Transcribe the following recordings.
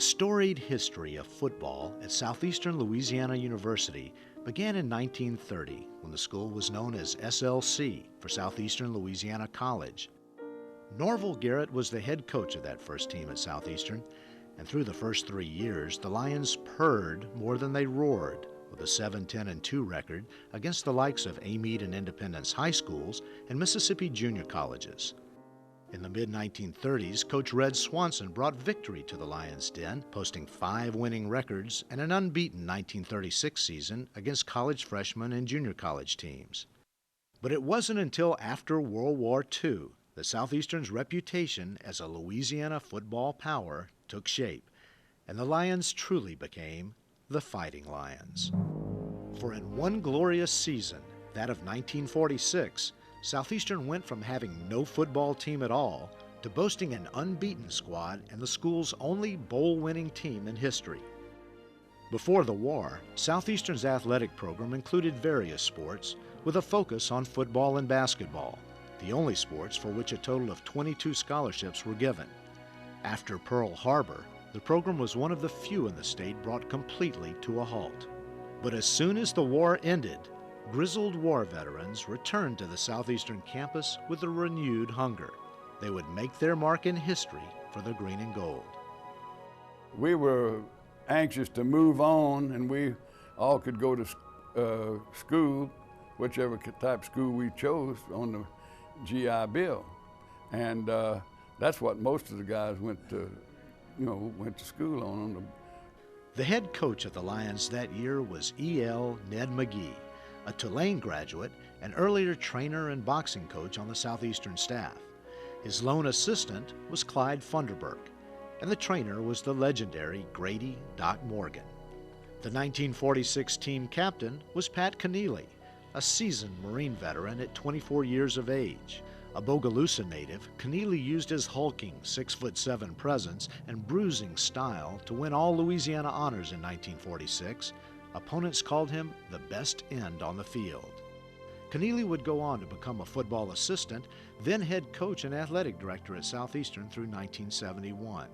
The storied history of football at Southeastern Louisiana University began in 1930 when the school was known as SLC for Southeastern Louisiana College. Norval Garrett was the head coach of that first team at Southeastern, and through the first 3 years, the Lions purred more than they roared with a 7-10-2 record against the likes of Amite and Independence high schools and Mississippi junior colleges. In the mid-1930s, Coach Red Swanson brought victory to the Lions' Den, posting 5 winning records and an unbeaten 1936 season against college freshmen and junior college teams. But it wasn't until after World War II that Southeastern's reputation as a Louisiana football power took shape, and the Lions truly became the Fighting Lions. For in one glorious season, that of 1946, Southeastern went from having no football team at all to boasting an unbeaten squad and the school's only bowl-winning team in history. Before the war, Southeastern's athletic program included various sports with a focus on football and basketball, the only sports for which a total of 22 scholarships were given. After Pearl Harbor, the program was one of the few in the state brought completely to a halt. But as soon as the war ended, grizzled war veterans returned to the Southeastern campus with a renewed hunger. They would make their mark in history for the green and gold. We were anxious to move on, and we all could go to school, whichever type of school we chose on the GI Bill. And that's what most of the guys went to school on. The head coach of the Lions that year was E.L. Ned McGee, a Tulane graduate and earlier trainer and boxing coach on the Southeastern staff. His lone assistant was Clyde Funderburk, and the trainer was the legendary Grady Doc Morgan. The 1946 team captain was Pat Keneally, a seasoned Marine veteran at 24 years of age. A Bogalusa native, Keneally used his hulking 6'7" presence and bruising style to win all Louisiana honors in 1946. Opponents called him the best end on the field. Keneally would go on to become a football assistant, then head coach and athletic director at Southeastern through 1971.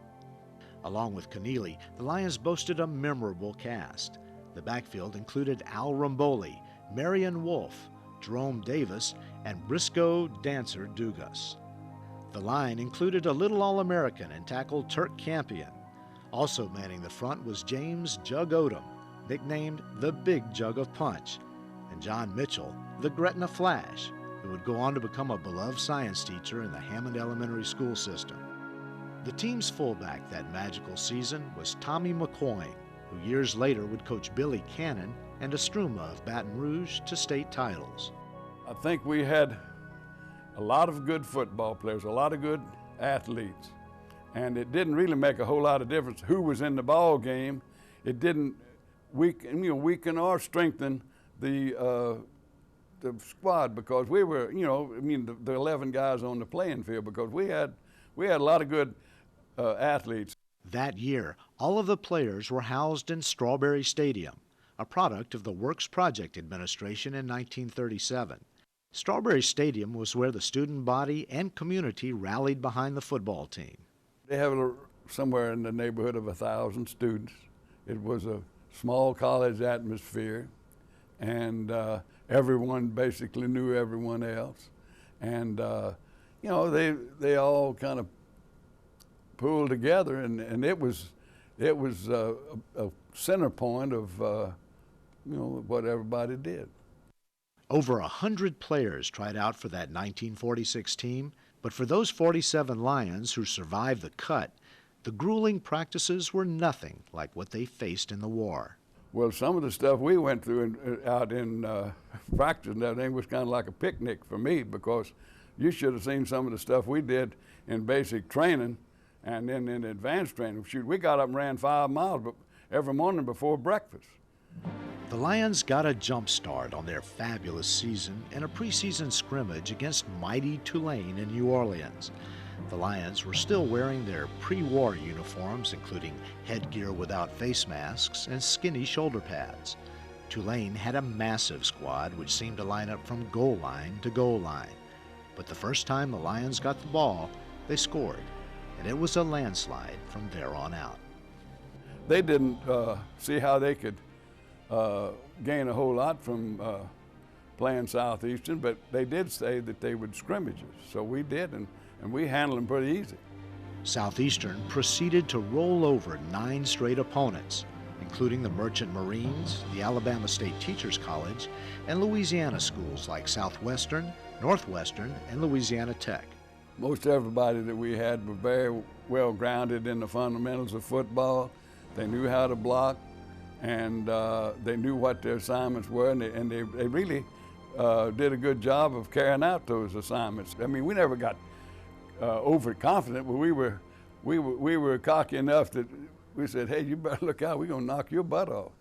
Along with Keneally, the Lions boasted a memorable cast. The backfield included Al Romboli, Marion Wolfe, Jerome Davis, and Briscoe Dancer Dugas. The line included a little All-American and tackle Turk Campion. Also manning the front was James Jug Odom, nicknamed the Big Jug of Punch, and John Mitchell, the Gretna Flash, who would go on to become a beloved science teacher in the Hammond Elementary School system. The team's fullback that magical season was Tommy McCoyne, who years later would coach Billy Cannon and Estruma of Baton Rouge to state titles. I think we had a lot of good football players, a lot of good athletes, and it didn't really make a whole lot of difference who was in the ball game. It didn't weaken or strengthen the squad, because we were, the 11 guys on the playing field, because we had a lot of good athletes. That year, all of the players were housed in Strawberry Stadium, a product of the Works Project Administration in 1937. Strawberry Stadium was where the student body and community rallied behind the football team. They have somewhere in the neighborhood of 1,000 students. It was a small college atmosphere, and everyone basically knew everyone else. And, they all kind of pulled together, and it was a center point of what everybody did. Over 100 players tried out for that 1946 team, but for those 47 Lions who survived the cut, the grueling practices were nothing like what they faced in the war. Well, some of the stuff we went through out in practice and everything was kind of like a picnic for me, because you should have seen some of the stuff we did in basic training and then in advanced training. Shoot, we got up and ran 5 miles every morning before breakfast. The Lions got a jump start on their fabulous season in a preseason scrimmage against mighty Tulane in New Orleans. The Lions were still wearing their pre-war uniforms, including headgear without face masks and skinny shoulder pads. Tulane had a massive squad which seemed to line up from goal line to goal line. But the first time the Lions got the ball, they scored, and it was a landslide from there on out. They didn't see how they could gain a whole lot from playing Southeastern, but they did say that they would scrimmage us. So we did, and we handled them pretty easy. Southeastern proceeded to roll over 9 straight opponents, including the Merchant Marines, the Alabama State Teachers College, and Louisiana schools like Southwestern, Northwestern, and Louisiana Tech. Most everybody that we had were very well grounded in the fundamentals of football. They knew how to block, and they knew what their assignments were, and they really did a good job of carrying out those assignments. I mean, we never got overconfident, but we were cocky enough that we said, hey, you better look out, we're gonna knock your butt off.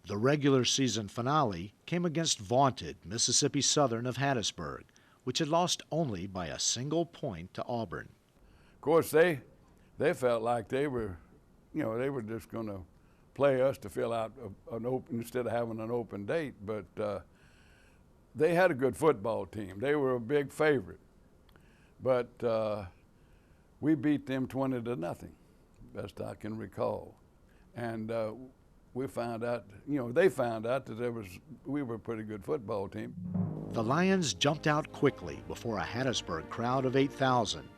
The regular season finale came against vaunted Mississippi Southern of Hattiesburg, which had lost only by a single point to Auburn. Of course, they felt like they were just gonna play us to fill out an open, instead of having an open date, but they had a good football team. They were a big favorite, but we beat them 20-0, best I can recall. And we found out, they found out that we were a pretty good football team. The Lions jumped out quickly before a Hattiesburg crowd of 8,000.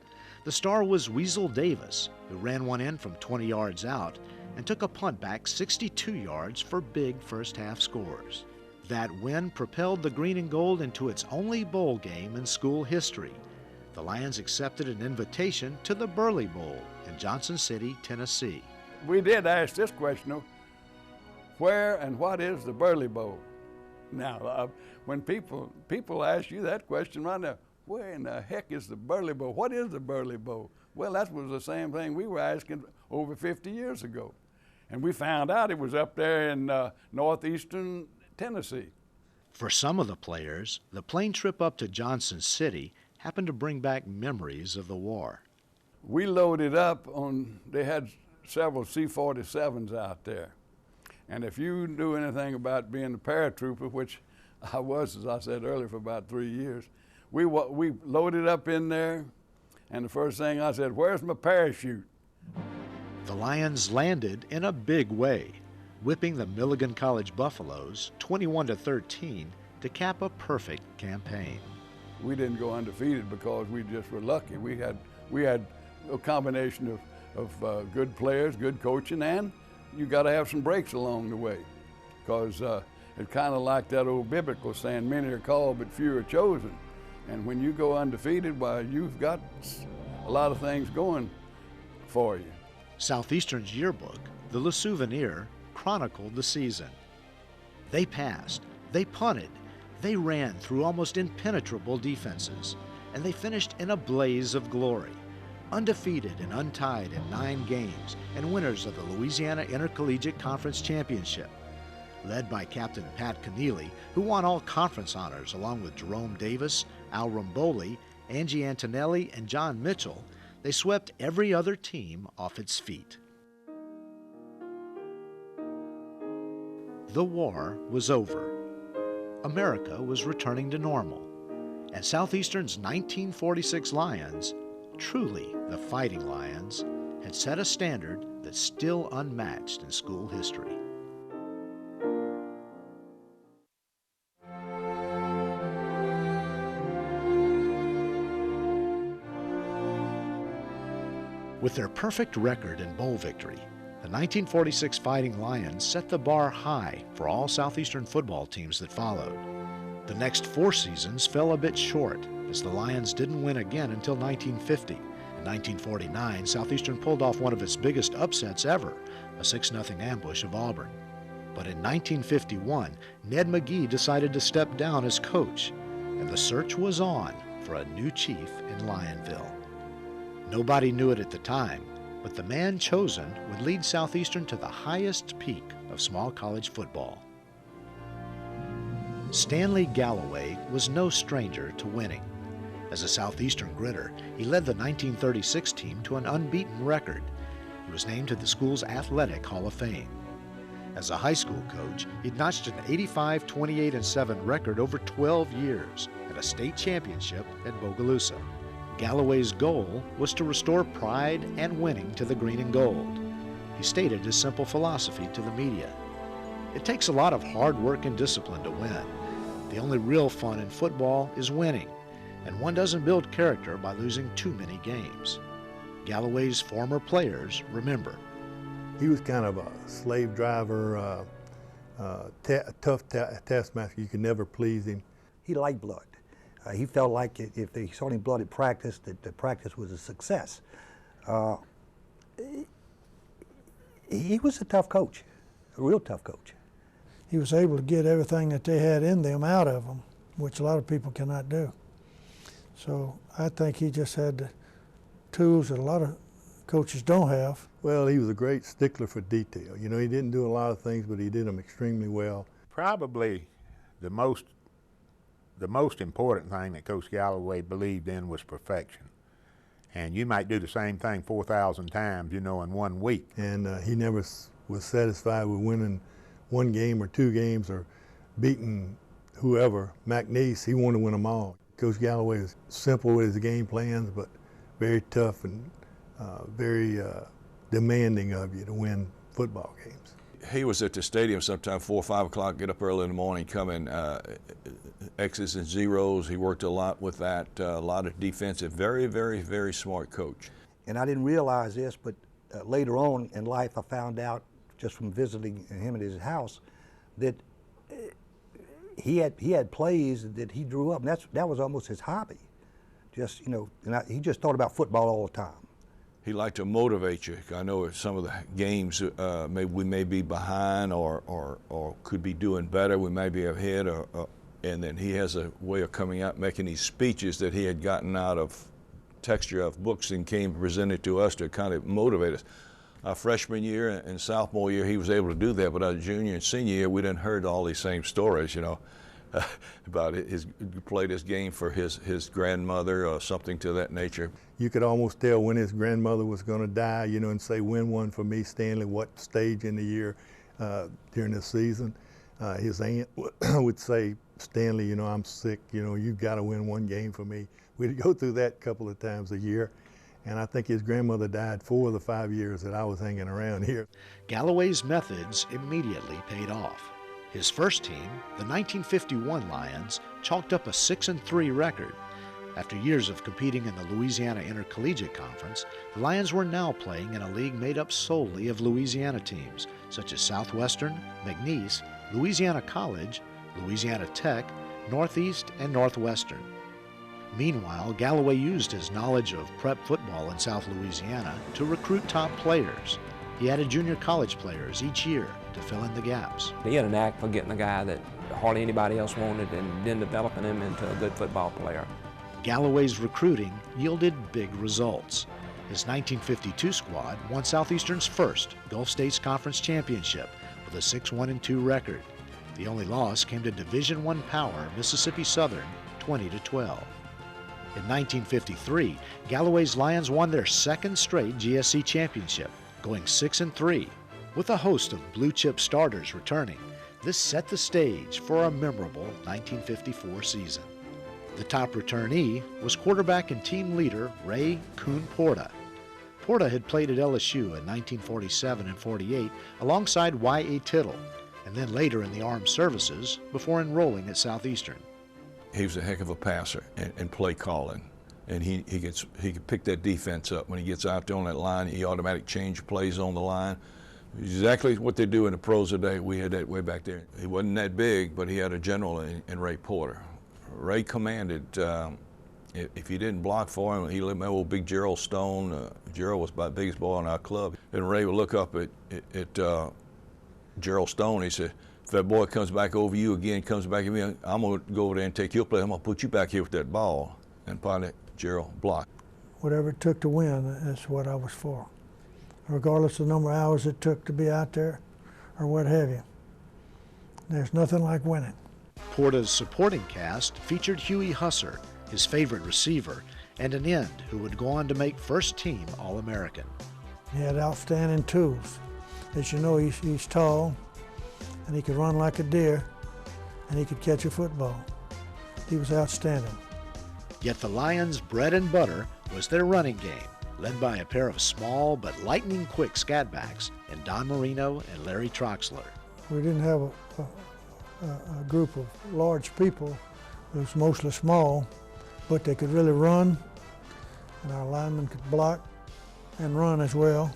The star was Weasel Davis, who ran one in from 20 yards out and took a punt back 62 yards for big first-half scores. That win propelled the Green and Gold into its only bowl game in school history. The Lions accepted an invitation to the Burley Bowl in Johnson City, Tennessee. We did ask this question, where and what is the Burley Bowl? Now, when people ask you that question right now, where in the heck is the Burley Bowl? What is the Burley Bowl? Well, that was the same thing we were asking over 50 years ago. And we found out it was up there in northeastern Tennessee. For some of the players, the plane trip up to Johnson City happened to bring back memories of the war. We loaded up they had several C-47s out there. And if you knew anything about being a paratrooper, which I was, as I said earlier, for about 3 years, we loaded up in there, and the first thing I said, where's my parachute? The Lions landed in a big way, whipping the Milligan College Buffaloes 21-13 to cap a perfect campaign. We didn't go undefeated because we just were lucky. We had a combination of good players, good coaching, and you got to have some breaks along the way, because it's kind of like that old biblical saying, many are called but few are chosen. And when you go undefeated, well, you've got a lot of things going for you. Southeastern's yearbook, the Le Souvenir, chronicled the season. They passed, they punted, they ran through almost impenetrable defenses, and they finished in a blaze of glory, undefeated and untied in 9 games, and winners of the Louisiana Intercollegiate Conference Championship. Led by Captain Pat Keneally, who won all conference honors along with Jerome Davis, Al Romboli, Angie Antonelli, and John Mitchell, they swept every other team off its feet. The war was over. America was returning to normal, and Southeastern's 1946 Lions, truly the Fighting Lions, had set a standard that's still unmatched in school history. With their perfect record in bowl victory, the 1946 Fighting Lions set the bar high for all Southeastern football teams that followed. The next 4 seasons fell a bit short, as the Lions didn't win again until 1950. In 1949, Southeastern pulled off one of its biggest upsets ever, a 6-0 ambush of Auburn. But in 1951, Ned McGee decided to step down as coach, and the search was on for a new chief in Lionville. Nobody knew it at the time, but the man chosen would lead Southeastern to the highest peak of small college football. Stanley Galloway was no stranger to winning. As a Southeastern Gritter, he led the 1936 team to an unbeaten record. He was named to the school's Athletic Hall of Fame. As a high school coach, he'd notched an 85-28-7 record over 12 years and a state championship at Bogalusa. Galloway's goal was to restore pride and winning to the Green and Gold. he stated his simple philosophy to the media. It takes a lot of hard work and discipline to win. The only real fun in football is winning, and one doesn't build character by losing too many games. Galloway's former players remember. He was kind of a slave driver, tough taskmaster. You could never please him. He liked blood. He felt like if they saw any blood at practice, that the practice was a success. He was a tough coach, a real tough coach. He was able to get everything that they had in them out of them, which a lot of people cannot do. So I think he just had the tools that a lot of coaches don't have. Well, he was a great stickler for detail. You know, he didn't do a lot of things, but he did them extremely well. Probably the most important thing that Coach Galloway believed in was perfection. And you might do the same thing 4,000 times, you know, in 1 week. And he never was satisfied with winning 1 game or 2 games or beating whoever, McNeese. He wanted to win them all. Coach Galloway was simple with his game plans, but very tough and very demanding of you to win football games. He was at the stadium sometime 4 or 5 o'clock, get up early in the morning, come in X's and zeros. He worked a lot with that, a lot of defensive, very, very, very smart coach. And I didn't realize this, but later on in life I found out just from visiting him at his house that he had plays that he drew up, and that was almost his hobby. Just, you know, and he just thought about football all the time. He liked to motivate you. I know some of the games we may be behind or could be doing better. We may be ahead, and then he has a way of coming out making these speeches that he had gotten out of texture of books and came presented to us to kind of motivate us. Our freshman year and sophomore year, he was able to do that, but our junior and senior year, we didn't heard all these same stories, you know, about he played his game for his grandmother or something to that nature. You could almost tell when his grandmother was going to die, you know, and say, "Win one for me, Stanley." What stage in the year during the season? His aunt would say, "Stanley, you know, I'm sick. You know, you've got to win 1 game for me." We'd go through that a couple of times a year. And I think his grandmother died 4 of the 5 years that I was hanging around here. Galloway's methods immediately paid off. His first team, the 1951 Lions, chalked up a 6-3 record. After years of competing in the Louisiana Intercollegiate Conference, the Lions were now playing in a league made up solely of Louisiana teams, such as Southwestern, McNeese, Louisiana College, Louisiana Tech, Northeast, and Northwestern. Meanwhile, Galloway used his knowledge of prep football in South Louisiana to recruit top players. He added junior college players each year to fill in the gaps. He had a knack for getting a guy that hardly anybody else wanted and then developing him into a good football player. Galloway's recruiting yielded big results. His 1952 squad won Southeastern's first Gulf States Conference championship with a 6-1-2 record. The only loss came to Division I power Mississippi Southern, 20-12. In 1953, Galloway's Lions won their 2nd straight GSC championship, going 6-3. With a host of blue-chip starters returning, this set the stage for a memorable 1954 season. The top returnee was quarterback and team leader Ray Coon Porta. Porta had played at LSU in 1947 and 48 alongside Y.A. Tittle, and then later in the armed services before enrolling at Southeastern. He was a heck of a passer and play calling, and he could pick that defense up. When he gets out there on that line, he automatically change plays on the line. Exactly what they do in the pros today. We had that way back there. He wasn't that big, but he had a general in Ray Porter. Ray commanded. If you didn't block for him, he let my old big Gerald Stone. Gerald was about the biggest boy in our club, and Ray would look up at Gerald Stone. He said, "If that boy comes back over you again, comes back at me, I'm going to go over there and take your place. I'm going to put you back here with that ball." And finally, Gerald blocked. Whatever it took to win, that's what I was for. Regardless of the number of hours it took to be out there or what have you. There's nothing like winning. Porta's supporting cast featured Huey Husser, his favorite receiver, and an end who would go on to make first-team All-American. He had outstanding tools. As you know, he's tall, and he could run like a deer, and he could catch a football. He was outstanding. Yet the Lions' bread and butter was their running game. led by a pair of small but lightning-quick scatbacks in Don Marino and Larry Troxler. We didn't have a group of large people. It was mostly small, but they could really run, and our linemen could block and run as well.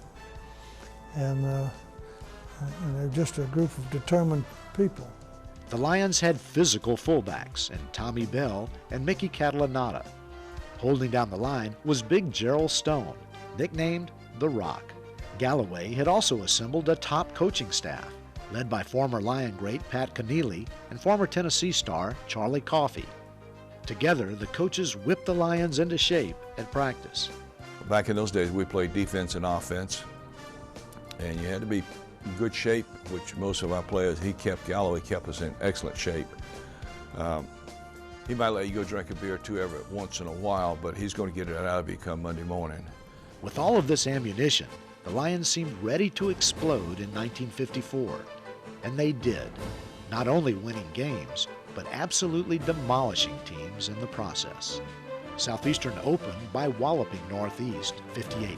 And they're just a group of determined people. The Lions had physical fullbacks in Tommy Bell and Mickey Catalanata. Holding down the line was Big Gerald Stone, nicknamed The Rock. Galloway had also assembled a top coaching staff, led by former Lion great Pat Connealy and former Tennessee star Charlie Coffey. Together, the coaches whipped the Lions into shape at practice. Back in those days, we played defense and offense, and you had to be in good shape, which most of our players, Galloway kept us in excellent shape. He might let you go drink a beer or two every once in a while, but he's going to get it out of you come Monday morning. With all of this ammunition, the Lions seemed ready to explode in 1954. And they did, not only winning games, but absolutely demolishing teams in the process. Southeastern opened by walloping Northeast 58-0,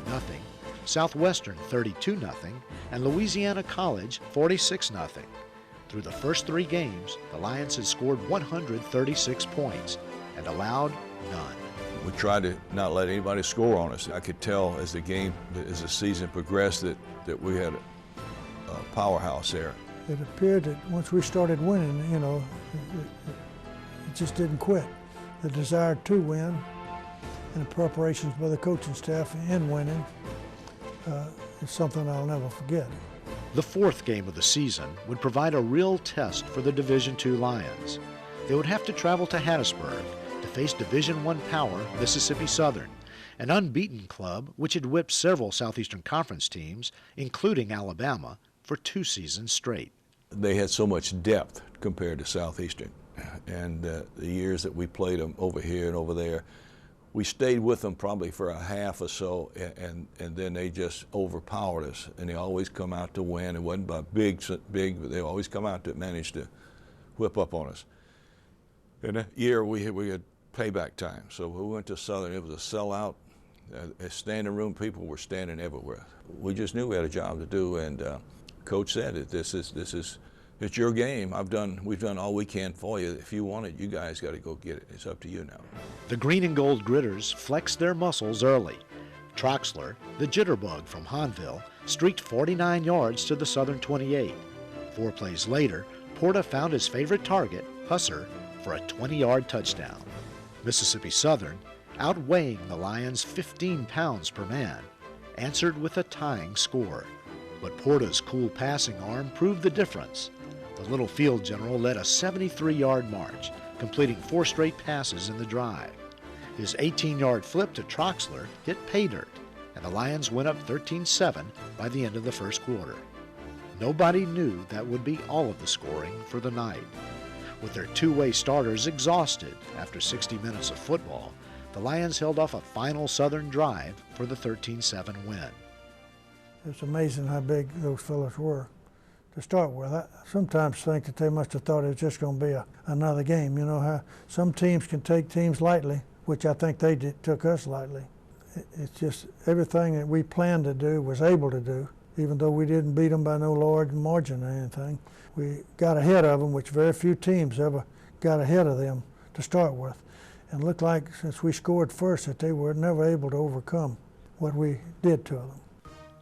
Southwestern 32-0, and Louisiana College 46-0. Through the first 3 games, the Lions had scored 136 points and allowed none. We tried to not let anybody score on us. I could tell as the season progressed that we had a powerhouse there. It appeared that once we started winning, it just didn't quit. The desire to win and the preparations by the coaching staff in winning is something I'll never forget. The 4th game of the season would provide a real test for the Division II Lions. They would have to travel to Hattiesburg to face Division I power Mississippi Southern, an unbeaten club which had whipped several Southeastern Conference teams, including Alabama, for 2 seasons straight. They had so much depth compared to Southeastern, and the years that we played them over here and over there, we stayed with them probably for a half or so, and then they just overpowered us, and they always come out to win. It wasn't by big, but they always come out to manage to whip up on us. In a year, we had payback time, so we went to Southern. It was a sellout. Standing room people were standing everywhere. We just knew we had a job to do, and Coach said that it's your game. We've done all we can for you. If you want it, you guys got to go get it. It's up to you now. The green and gold Gritters flexed their muscles early. Troxler, the jitterbug from Hahnville, streaked 49 yards to the Southern 28. 4 plays later, Porta found his favorite target, Husser, for a 20-yard touchdown. Mississippi Southern, outweighing the Lions 15 pounds per man, answered with a tying score. But Porta's cool passing arm proved the difference. The little field general led a 73-yard march, completing 4 straight passes in the drive. His 18-yard flip to Troxler hit pay dirt, and the Lions went up 13-7 by the end of the first quarter. Nobody knew that would be all of the scoring for the night. With their 2-way starters exhausted after 60 minutes of football, the Lions held off a final Southern drive for the 13-7 win. It's amazing how big those fellas were to start with. I sometimes think that they must have thought it was just going to be another game. You know how some teams can take teams lightly, which I think they took us lightly. It's just everything that we planned to do was able to do, even though we didn't beat them by no large margin or anything. We got ahead of them, which very few teams ever got ahead of them to start with. And it looked like since we scored first that they were never able to overcome what we did to them.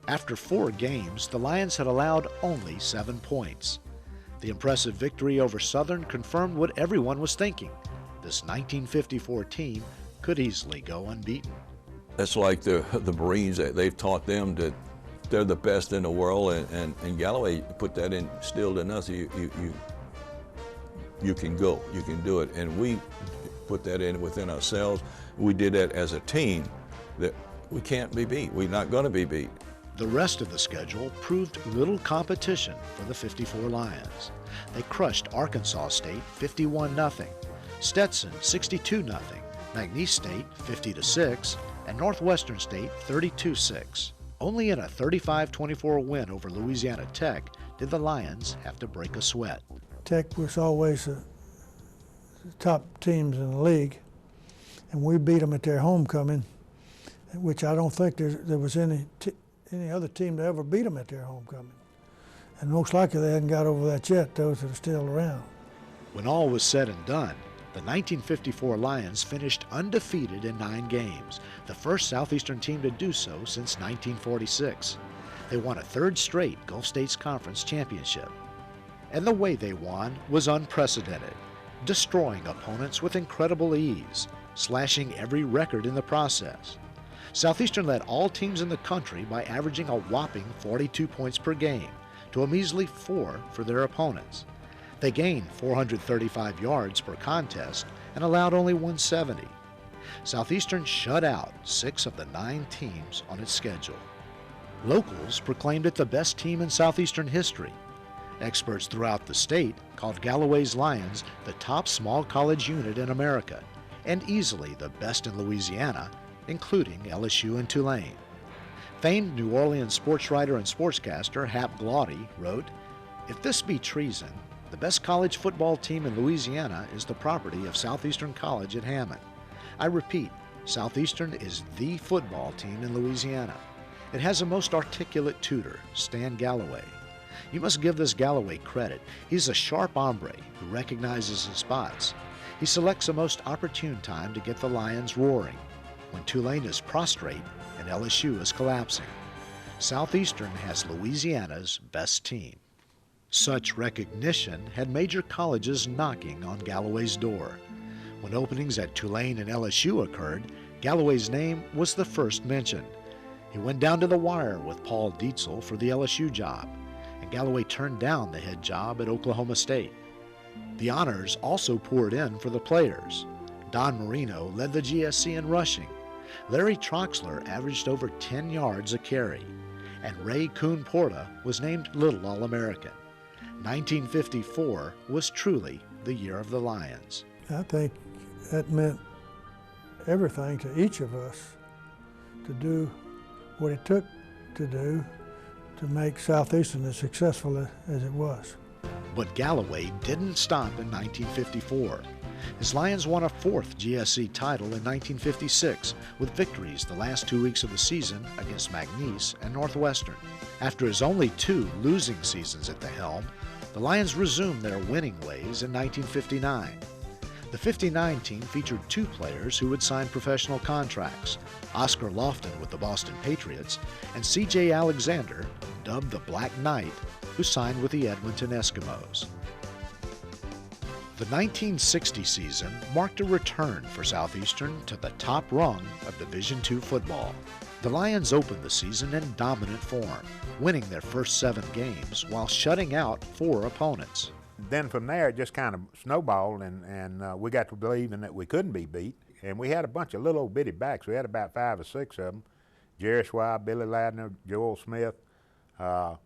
After 4 games, the Lions had allowed only 7 points. The impressive victory over Southern confirmed what everyone was thinking. This 1954 team could easily go unbeaten. That's like the Marines. They've taught them that they're the best in the world, and Galloway put that instilled in us. You can go, you can do it, and we put that in within ourselves. We did that as a team, that we can't be beat. We're not going to be beat. The rest of the schedule proved little competition for the 54 Lions. They crushed Arkansas State 51-0, Stetson 62-0, McNeese State 50-6, and Northwestern State 32-6. Only in a 35-24 win over Louisiana Tech did the Lions have to break a sweat. Tech was always the top teams in the league, and we beat them at their homecoming. which I don't think there was any other team to ever beat them at their homecoming. And most likely they hadn't got over that yet, those that are still around. When all was said and done, the 1954 Lions finished undefeated in 9 games, the first Southeastern team to do so since 1946. They won a 3rd straight Gulf States Conference championship. And the way they won was unprecedented, destroying opponents with incredible ease, slashing every record in the process. Southeastern led all teams in the country by averaging a whopping 42 points per game, to a measly 4 for their opponents. They gained 435 yards per contest and allowed only 170. Southeastern shut out 6 of the 9 teams on its schedule. Locals proclaimed it the best team in Southeastern history. Experts throughout the state called Galloway's Lions the top small college unit in America, and easily the best in Louisiana, including LSU and Tulane. Famed New Orleans sports writer and sportscaster Hap Glaudy wrote, "If this be treason, the best college football team in Louisiana is the property of Southeastern College at Hammond. I repeat, Southeastern is the football team in Louisiana. It has a most articulate tutor, Stan Galloway. You must give this Galloway credit. He's a sharp hombre who recognizes his spots. He selects a most opportune time to get the Lions roaring, when Tulane is prostrate and LSU is collapsing. Southeastern has Louisiana's best team." Such recognition had major colleges knocking on Galloway's door. When openings at Tulane and LSU occurred, Galloway's name was the first mentioned. He went down to the wire with Paul Dietzel for the LSU job, and Galloway turned down the head job at Oklahoma State. The honors also poured in for the players. Don Marino led the GSC in rushing. Larry Troxler averaged over 10 yards a carry, and Ray Coon Porta was named Little All-American. 1954 was truly the year of the Lions. I think that meant everything to each of us to do what it took to do to make Southeastern as successful as it was. But Galloway didn't stop in 1954. His Lions won a 4th GSC title in 1956 with victories the last 2 weeks of the season against McNeese and Northwestern. After his only 2 losing seasons at the helm, the Lions resumed their winning ways in 1959. The 59 team featured 2 players who would sign professional contracts, Oscar Lofton with the Boston Patriots and C.J. Alexander, dubbed the Black Knight, who signed with the Edmonton Eskimos. The 1960 season marked a return for Southeastern to the top rung of Division II football. The Lions opened the season in dominant form, winning their first 7 games while shutting out 4 opponents. Then from there, it just kind of snowballed, and we got to believing that we couldn't be beat. And we had a bunch of little old bitty backs. We had about 5 or 6 of them. Jerry Schwab, Billy Ladner, Joel Smith, and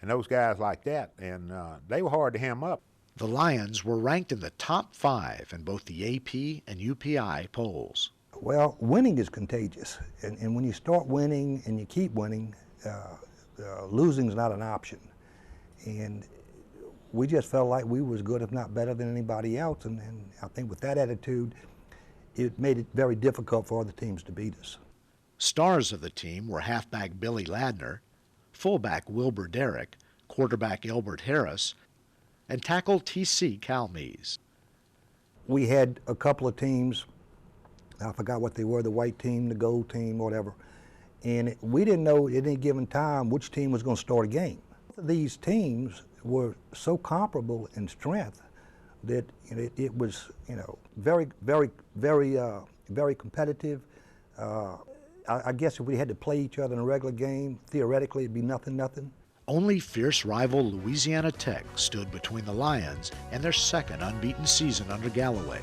those guys like that. And they were hard to hem up. The Lions were ranked in the top 5 in both the AP and UPI polls. Well, winning is contagious. And when you start winning and you keep winning, losing is not an option. And we just felt like we was good, if not better than anybody else. And I think with that attitude, it made it very difficult for other teams to beat us. Stars of the team were halfback Billy Ladner, fullback Wilbur Derrick, quarterback Elbert Harris, and tackle T.C. Calmes. We had a couple of teams, I forgot what they were, the white team, the gold team, whatever, and we didn't know at any given time which team was going to start a game. These teams were so comparable in strength that it was very, very, very, very competitive. I guess if we had to play each other in a regular game, theoretically it'd be 0-0. Only fierce rival Louisiana Tech stood between the Lions and their second unbeaten season under Galloway.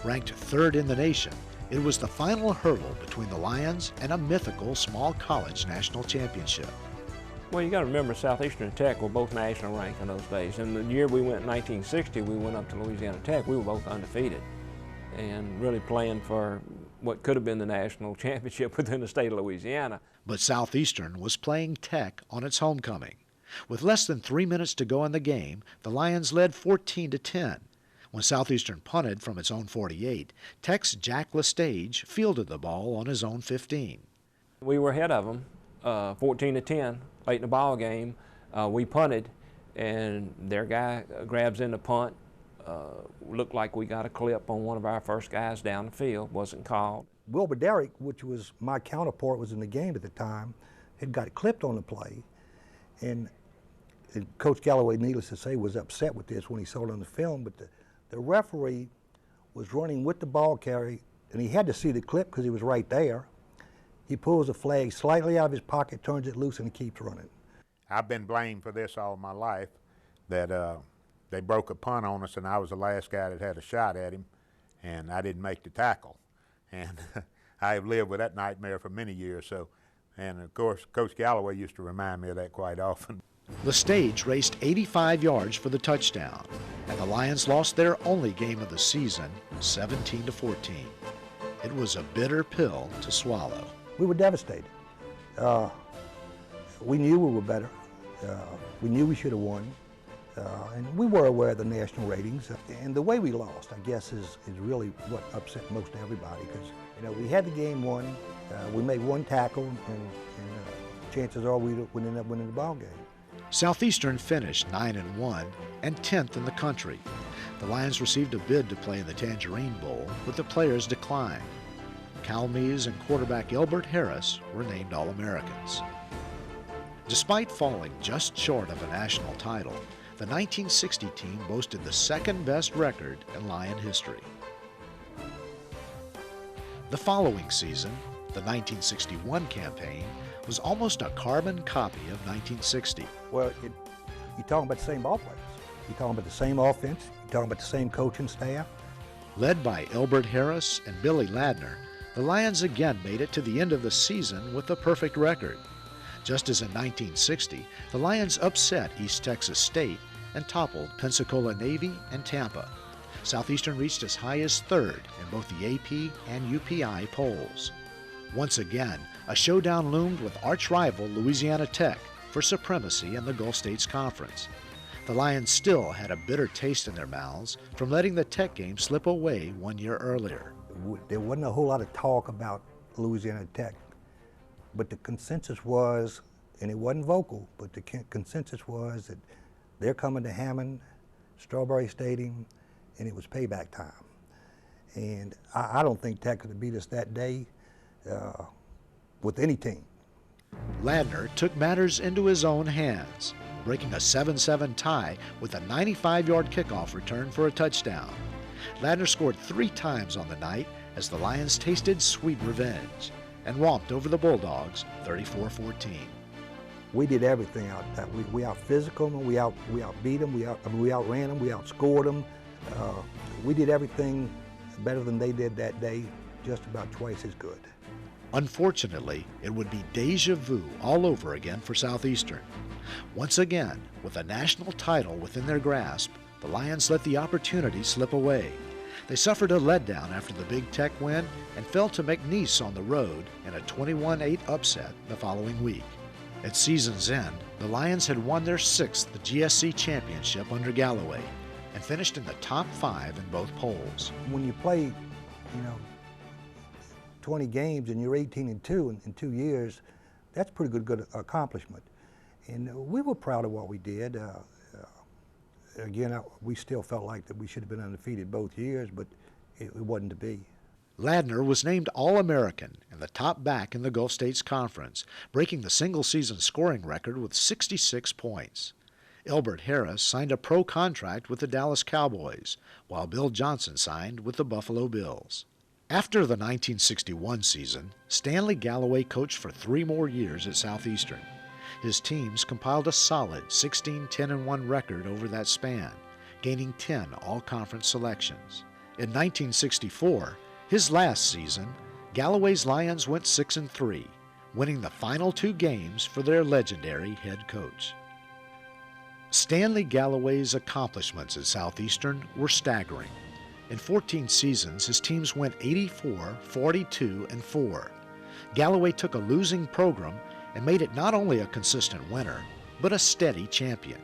Ranked 3rd in the nation, it was the final hurdle between the Lions and a mythical small college national championship. Well, you got to remember Southeastern and Tech were both national ranked in those days. And the year we went in 1960, we went up to Louisiana Tech. We were both undefeated and really playing for what could have been the national championship within the state of Louisiana. But Southeastern was playing Tech on its homecoming. With less than 3 minutes to go in the game, the Lions led 14-10. When Southeastern punted from its own 48, Tech's Jack Lestage fielded the ball on his own 15. We were ahead of them, 14-10, late in the ball game. We punted, and their guy grabs in the punt. Looked like we got a clip on one of our first guys down the field, wasn't called. Wilbur Derrick, which was my counterpart, was in the game at the time, had got clipped on the play, and Coach Galloway, needless to say, was upset with this when he saw it on the film, but the referee was running with the ball carrier, and he had to see the clip because he was right there. He pulls the flag slightly out of his pocket, turns it loose, and he keeps running. I've been blamed for this all my life, that they broke a punt on us, and I was the last guy that had a shot at him, and I didn't make the tackle. And I have lived with that nightmare for many years. So, and of course, Coach Galloway used to remind me of that quite often. The Stage raced 85 yards for the touchdown, and the Lions lost their only game of the season, 17-14. It was a bitter pill to swallow. We were devastated. We knew we were better. We knew we should have won. And we were aware of the national ratings. And the way we lost, I guess, is really what upset most everybody, because we had the game won. We made one tackle, and chances are we would end up winning the ball game. Southeastern finished 9-1 and 10th in the country. The Lions received a bid to play in the Tangerine Bowl, but the players declined. Cal Mees and quarterback Elbert Harris were named All-Americans. Despite falling just short of a national title, the 1960 team boasted the second-best record in Lion history. The following season, the 1961 campaign, was almost a carbon copy of 1960. Well, you're talking about the same ball players. You're talking about the same offense. You're talking about the same coaching staff. Led by Elbert Harris and Billy Ladner, the Lions again made it to the end of the season with a perfect record. Just as in 1960, the Lions upset East Texas State and toppled Pensacola Navy and Tampa. Southeastern reached as high as third in both the AP and UPI polls. Once again, a showdown loomed with arch-rival Louisiana Tech for supremacy in the Gulf States Conference. The Lions still had a bitter taste in their mouths from letting the Tech game slip away 1 year earlier. There wasn't a whole lot of talk about Louisiana Tech, but the consensus was, and it wasn't vocal, but the consensus was that they're coming to Hammond, Strawberry Stadium, and it was payback time. And I don't think Tech could have beat us that day with any team. Ladner took matters into his own hands, breaking a 7-7 tie with a 95-yard kickoff return for a touchdown. Ladner scored 3 times on the night as the Lions tasted sweet revenge and romped over the Bulldogs 34-14. We did everything out there. We out-physical them, we outbeat them, we outran them, we outscored them. We did everything better than they did that day, just about twice as good. Unfortunately, it would be deja vu all over again for Southeastern. Once again, with a national title within their grasp, the Lions let the opportunity slip away. They suffered a letdown after the Big Tech win and fell to McNeese on the road in a 21-8 upset the following week. At season's end, the Lions had won their 6th GSC championship under Galloway and finished in the top 5 in both polls. When you play, 20 games and you're 18-2 in 2 years, that's pretty good accomplishment. And we were proud of what we did. Again, we still felt like that we should have been undefeated both years, but it wasn't to be. Ladner was named All-American and the top back in the Gulf States Conference, breaking the single-season scoring record with 66 points. Elbert Harris signed a pro contract with the Dallas Cowboys, while Bill Johnson signed with the Buffalo Bills. After the 1961 season, Stanley Galloway coached for 3 more years at Southeastern. His teams compiled a solid 16-10-1 record over that span, gaining 10 all-conference selections. In 1964, his last season, Galloway's Lions went 6-3, winning the final 2 games for their legendary head coach. Stanley Galloway's accomplishments at Southeastern were staggering. In 14 seasons, his teams went 84, 42, and 4. Galloway took a losing program and made it not only a consistent winner, but a steady champion.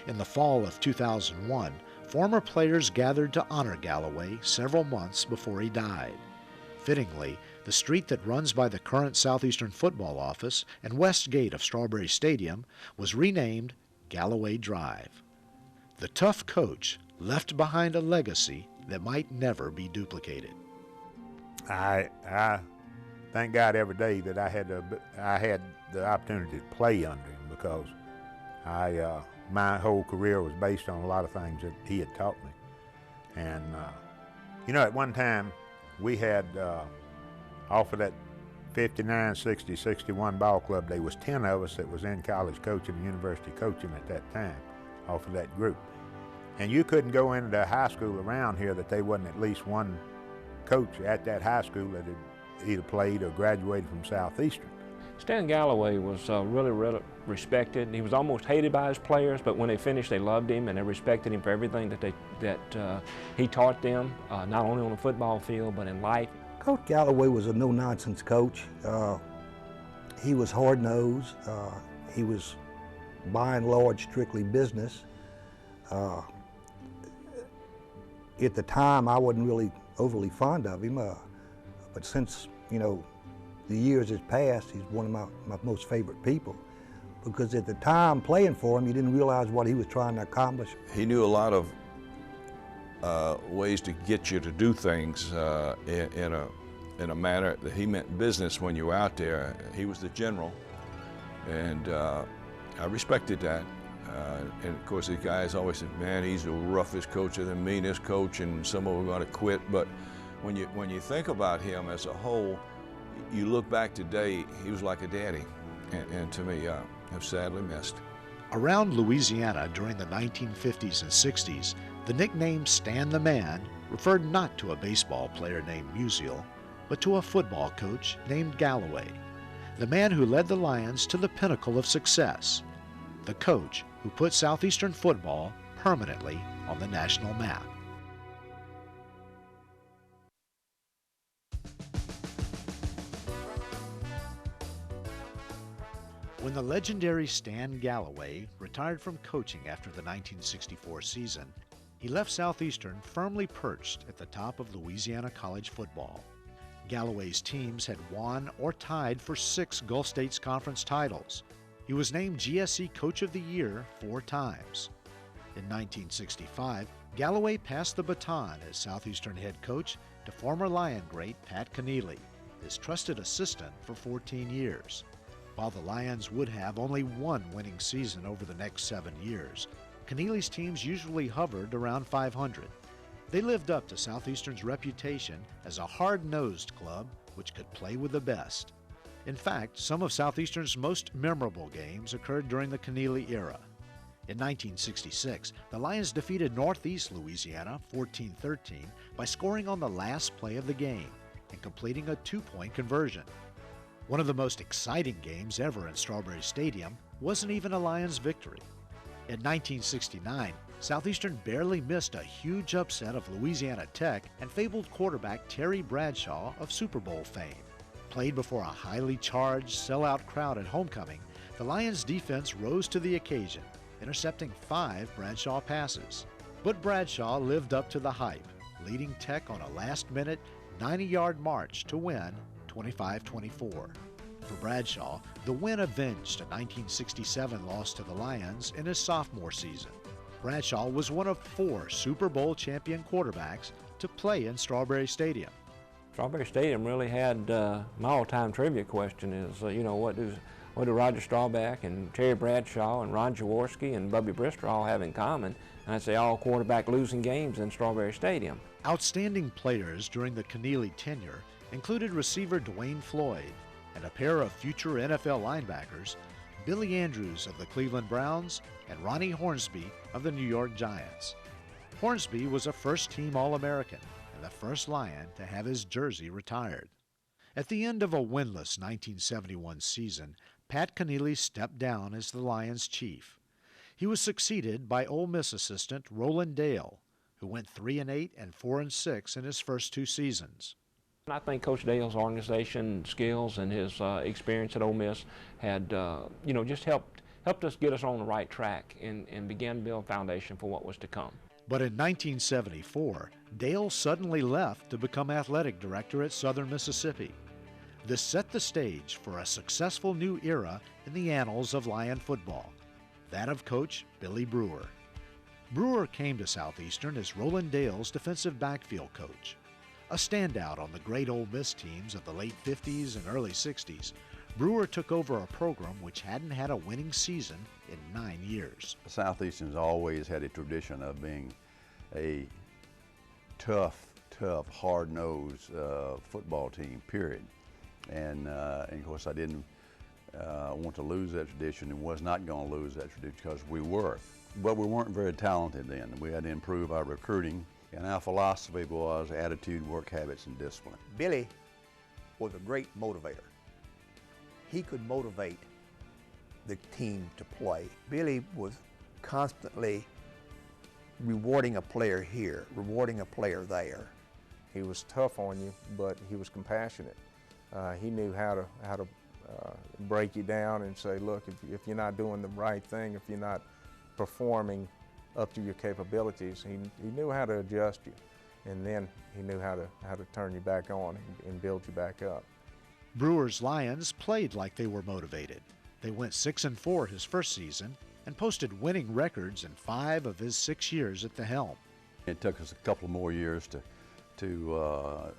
In the fall of 2001, former players gathered to honor Galloway several months before he died. Fittingly, the The street that runs by the current Southeastern Football office and west gate of Strawberry Stadium was renamed Galloway Drive. The tough coach left behind a legacy that might never be duplicated. I thank God every day that I had the opportunity to play under him, because my whole career was based on a lot of things that he had taught me. And at one time we had off of that 59, 60, 61 ball club, there was 10 of us that was in college coaching and university coaching at that time off of that group. And you couldn't go into the high school around here that they wasn't at least one coach at that high school that had either played or graduated from Southeastern. Stan Galloway was really respected. He was almost hated by his players, but when they finished, they loved him and they respected him for everything that he taught them, not only on the football field but in life. Coach Galloway was a no-nonsense coach. He was hard-nosed. He was, by and large, strictly business. At the time, I wasn't really overly fond of him, but since, the years has passed, he's one of my most favorite people, because at the time playing for him, you didn't realize what he was trying to accomplish. He knew a lot of ways to get you to do things in a manner that he meant business when you were out there. He was the general, and I respected that. And of course, the guys always said, "Man, he's the roughest coach or the meanest coach, and some of them are going to quit." But when you think about him as a whole, you look back today, he was like a daddy, and to me, I've sadly missed. Around Louisiana during the 1950s and 60s, the nickname Stan the Man referred not to a baseball player named Musial, but to a football coach named Galloway, the man who led the Lions to the pinnacle of success, the coach who put Southeastern football permanently on the national map. When the legendary Stan Galloway retired from coaching after the 1964 season, he left Southeastern firmly perched at the top of Louisiana college football. Galloway's teams had won or tied for 6 Gulf States Conference titles. He was named GSC Coach of the Year 4 times. In 1965, Galloway passed the baton as Southeastern head coach to former Lion great Pat Keneally, his trusted assistant for 14 years. While the Lions would have only one winning season over the next 7 years, Keneally's teams usually hovered around 500. They lived up to Southeastern's reputation as a hard-nosed club which could play with the best. In fact, some of Southeastern's most memorable games occurred during the Keneally era. In 1966, the Lions defeated Northeast Louisiana 14-13 by scoring on the last play of the game and completing a 2-point conversion. One of the most exciting games ever in Strawberry Stadium wasn't even a Lions victory. In 1969, Southeastern barely missed a huge upset of Louisiana Tech and fabled quarterback Terry Bradshaw of Super Bowl fame. Played before a highly charged, sellout crowd at homecoming, the Lions defense rose to the occasion, intercepting 5 Bradshaw passes. But Bradshaw lived up to the hype, leading Tech on a last-minute 90-yard march to win 25-24. For Bradshaw, the win avenged a 1967 loss to the Lions in his sophomore season. Bradshaw was one of 4 Super Bowl champion quarterbacks to play in Strawberry Stadium. Strawberry Stadium really had my all-time trivia question is, what do Roger Staubach and Terry Bradshaw and Ron Jaworski and Bubby Brister all have in common? And I'd say all quarterback losing games in Strawberry Stadium. Outstanding players during the Keneally tenure included receiver Dwayne Floyd and a pair of future NFL linebackers, Billy Andrews of the Cleveland Browns and Ronnie Hornsby of the New York Giants. Hornsby was a first-team All-American and the first Lion to have his jersey retired. At the end of a winless 1971 season, Pat Keneally stepped down as the Lions' chief. He was succeeded by Ole Miss assistant Roland Dale, who went 3-8 and 4-6 in his first 2 seasons. I think Coach Dale's organization skills and his experience at Ole Miss had, just helped us get us on the right track and begin to build a foundation for what was to come. But in 1974, Dale suddenly left to become athletic director at Southern Mississippi. This set the stage for a successful new era in the annals of Lion football, that of Coach Billy Brewer. Brewer came to Southeastern as Roland Dale's defensive backfield coach. A standout on the great Ole Miss teams of the late 50s and early 60s, Brewer took over a program which hadn't had a winning season in 9 years. Southeastern's always had a tradition of being a tough, hard-nosed football team, period. And of course, I didn't want to lose that tradition and was not going to lose that tradition because we were. But we weren't very talented then. We had to improve our recruiting, and our philosophy was attitude, work habits, and discipline. Billy was a great motivator. He could motivate the team to play. Billy was constantly rewarding a player here, rewarding a player there. He was tough on you, but he was compassionate. He knew how to break you down and say, look, if you're not doing the right thing, if you're not performing up to your capabilities, he knew how to adjust you, and then he knew how to turn you back on and build you back up. Brewer's Lions played like they were motivated. They went 6-4 his first season and posted winning records in 5 of his 6 years at the helm. It took us a couple more years to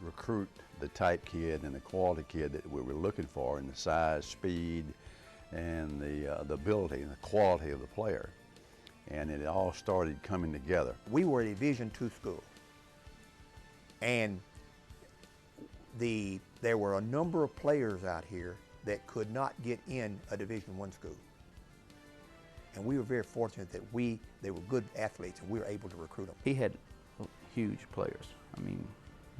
recruit the type kid and the quality kid that we were looking for in the size, speed, and the ability and the quality of the player. And it all started coming together. We were a Division II school, and there were a number of players out here that could not get in a Division I school. And we were very fortunate that they were good athletes and we were able to recruit them. He had huge players, I mean,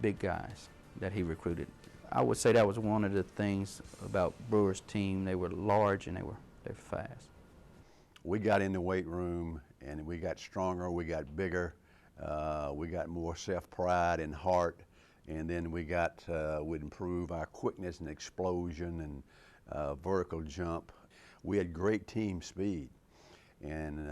big guys that he recruited. I would say that was one of the things about Brewer's team. They were large and they were fast. We got in the weight room and we got stronger, we got bigger, we got more self-pride and heart, and then we'd improve our quickness and explosion and vertical jump. We had great team speed. And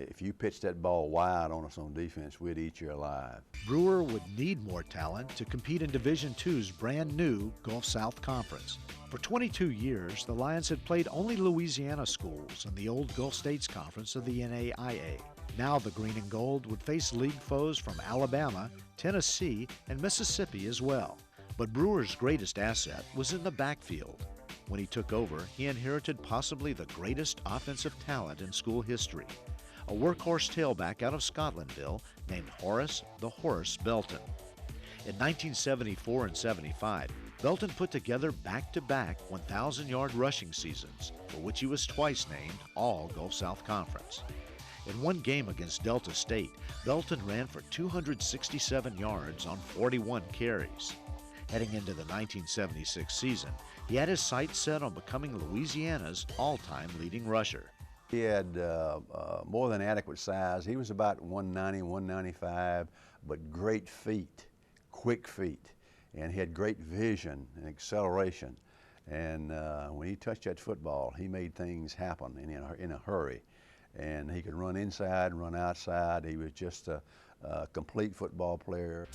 if you pitched that ball wide on us on defense, we'd eat you alive. Brewer would need more talent to compete in Division II's brand new Gulf South Conference. For 22 years, the Lions had played only Louisiana schools in the old Gulf States Conference of the NAIA. Now the Green and Gold would face league foes from Alabama, Tennessee, and Mississippi as well. But Brewer's greatest asset was in the backfield. When he took over, he inherited possibly the greatest offensive talent in school history, a workhorse tailback out of Scotlandville named Horace the Horse Belton. In 1974 and 75, Belton put together back-to-back 1,000-yard rushing seasons, for which he was twice named All-Gulf South Conference. In one game against Delta State, Belton ran for 267 yards on 41 carries. Heading into the 1976 season, he had his sights set on becoming Louisiana's all-time leading rusher. He had more than adequate size. He was about 190, 195, but great feet, quick feet, and he had great vision and acceleration. And when he touched that football, he made things happen in a hurry. And he could run inside, run outside. He was just a complete football player.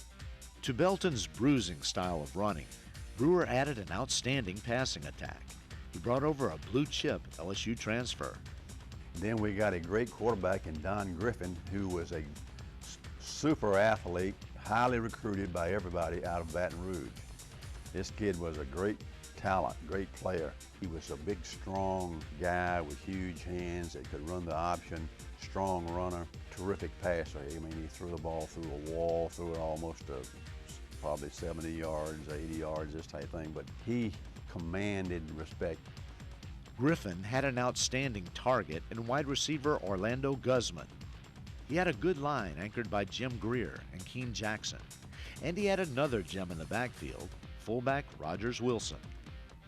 To Belton's bruising style of running, Brewer added an outstanding passing attack. He brought over a blue-chip LSU transfer. Then we got a great quarterback in Don Griffin, who was a super athlete, highly recruited by everybody out of Baton Rouge. This kid was a great talent, great player. He was a big, strong guy with huge hands that could run the option, strong runner, terrific passer. I mean, he threw the ball through a wall, threw it almost probably 70 yards, 80 yards, this type of thing, but he commanded respect. Griffin had an outstanding target in wide receiver Orlando Guzman. He had a good line anchored by Jim Greer and Keen Jackson, and he had another gem in the backfield, fullback Rogers Wilson.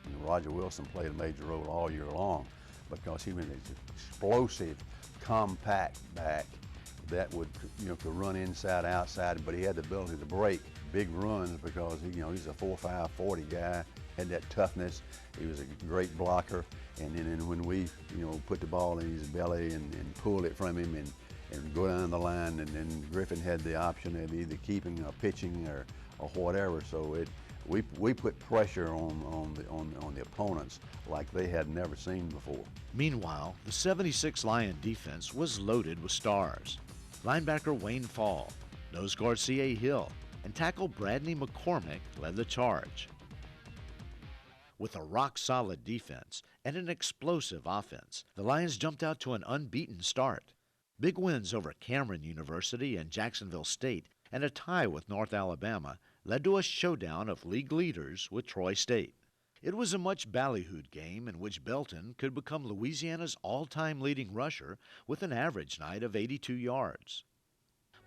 And Roger Wilson played a major role all year long because he was an explosive, compact back that would, could run inside, outside, but he had the ability to break big runs because he's a 4.5 40 guy, had that toughness. He was a great blocker, and then when we put the ball in his belly and pulled it from him and go down the line, and then Griffin had the option of either keeping or pitching or whatever. So We put pressure on the opponents like they had never seen before. Meanwhile, the 76 Lion defense was loaded with stars. Linebacker Wayne Fall, nose guard C.A. Hill, and tackle Bradney McCormick led the charge. With a rock-solid defense and an explosive offense, the Lions jumped out to an unbeaten start. Big wins over Cameron University and Jacksonville State and a tie with North Alabama led to a showdown of league leaders with Troy State. It was a much ballyhooed game in which Belton could become Louisiana's all-time leading rusher with an average night of 82 yards.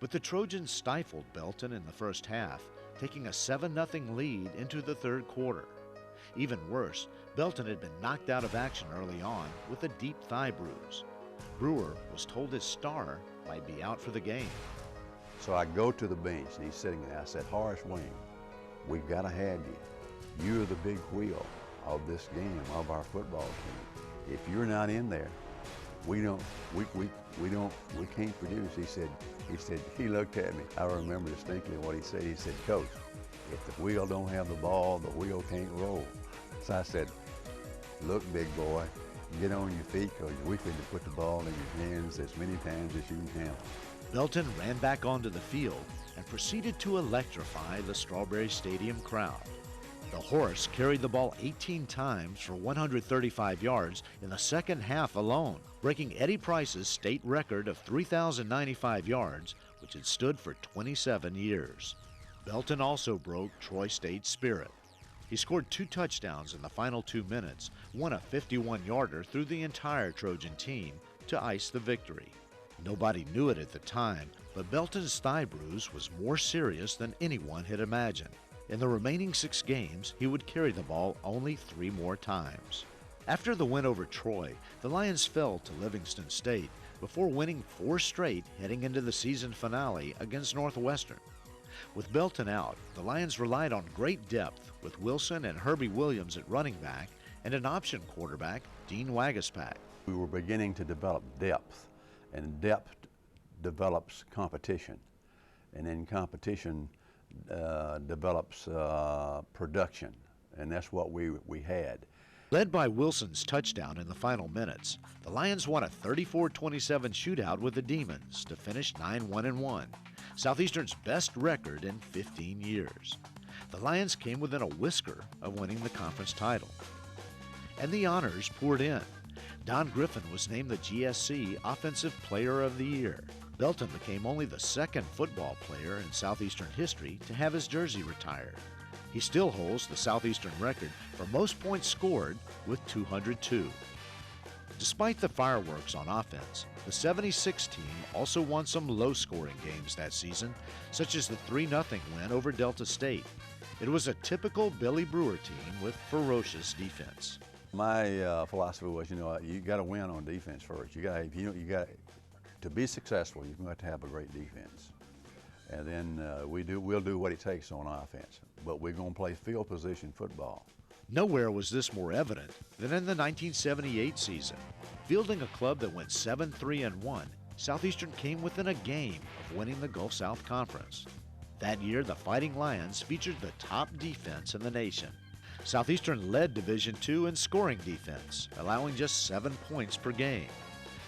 But the Trojans stifled Belton in the first half, taking a 7-0 lead into the third quarter. Even worse, Belton had been knocked out of action early on with a deep thigh bruise. Brewer was told his star might be out for the game. So I go to the bench, and he's sitting there. I said, Horace Wayne, we've got to have you. You're the big wheel of this game, of our football team. If you're not in there, we can't produce. He looked at me. I remember distinctly what he said. He said, Coach, if the wheel don't have the ball, the wheel can't roll. So I said, look, big boy, get on your feet, because we finna put the ball in your hands as many times as you can handle. Belton ran back onto the field and proceeded to electrify the Strawberry Stadium crowd. The horse carried the ball 18 times for 135 yards in the second half alone, breaking Eddie Price's state record of 3,095 yards, which had stood for 27 years. Belton also broke Troy State's spirit. He scored 2 touchdowns in the final 2 minutes, won a 51-yarder through the entire Trojan team to ice the victory. Nobody knew it at the time, but Belton's thigh bruise was more serious than anyone had imagined. In the remaining 6 games, he would carry the ball only 3 more times. After the win over Troy, the Lions fell to Livingston State before winning 4 straight heading into the season finale against Northwestern. With Belton out, the Lions relied on great depth with Wilson and Herbie Williams at running back and an option quarterback, Dean Wagaspack. We were beginning to develop depth, and depth develops competition, and then competition develops production, and that's what we had. Led by Wilson's touchdown in the final minutes, the Lions won a 34-27 shootout with the Demons to finish 9-1-1, Southeastern's best record in 15 years. The Lions came within a whisker of winning the conference title. And the honors poured in. Don Griffin was named the GSC Offensive Player of the Year. Belton became only the 2nd football player in Southeastern history to have his jersey retired. He still holds the Southeastern record for most points scored with 202. Despite the fireworks on offense, the 76 team also won some low-scoring games that season, such as the 3-0 win over Delta State. It was a typical Billy Brewer team with ferocious defense. My philosophy was, you got to win on defense first. You got to be successful. You've got to have a great defense, and then we'll do what it takes on offense. But we're going to play field position football. Nowhere was this more evident than in the 1978 season. Fielding a club that went 7-3-1, Southeastern came within a game of winning the Gulf South Conference. That year, the Fighting Lions featured the top defense in the nation. Southeastern led Division II in scoring defense, allowing just 7 points per game.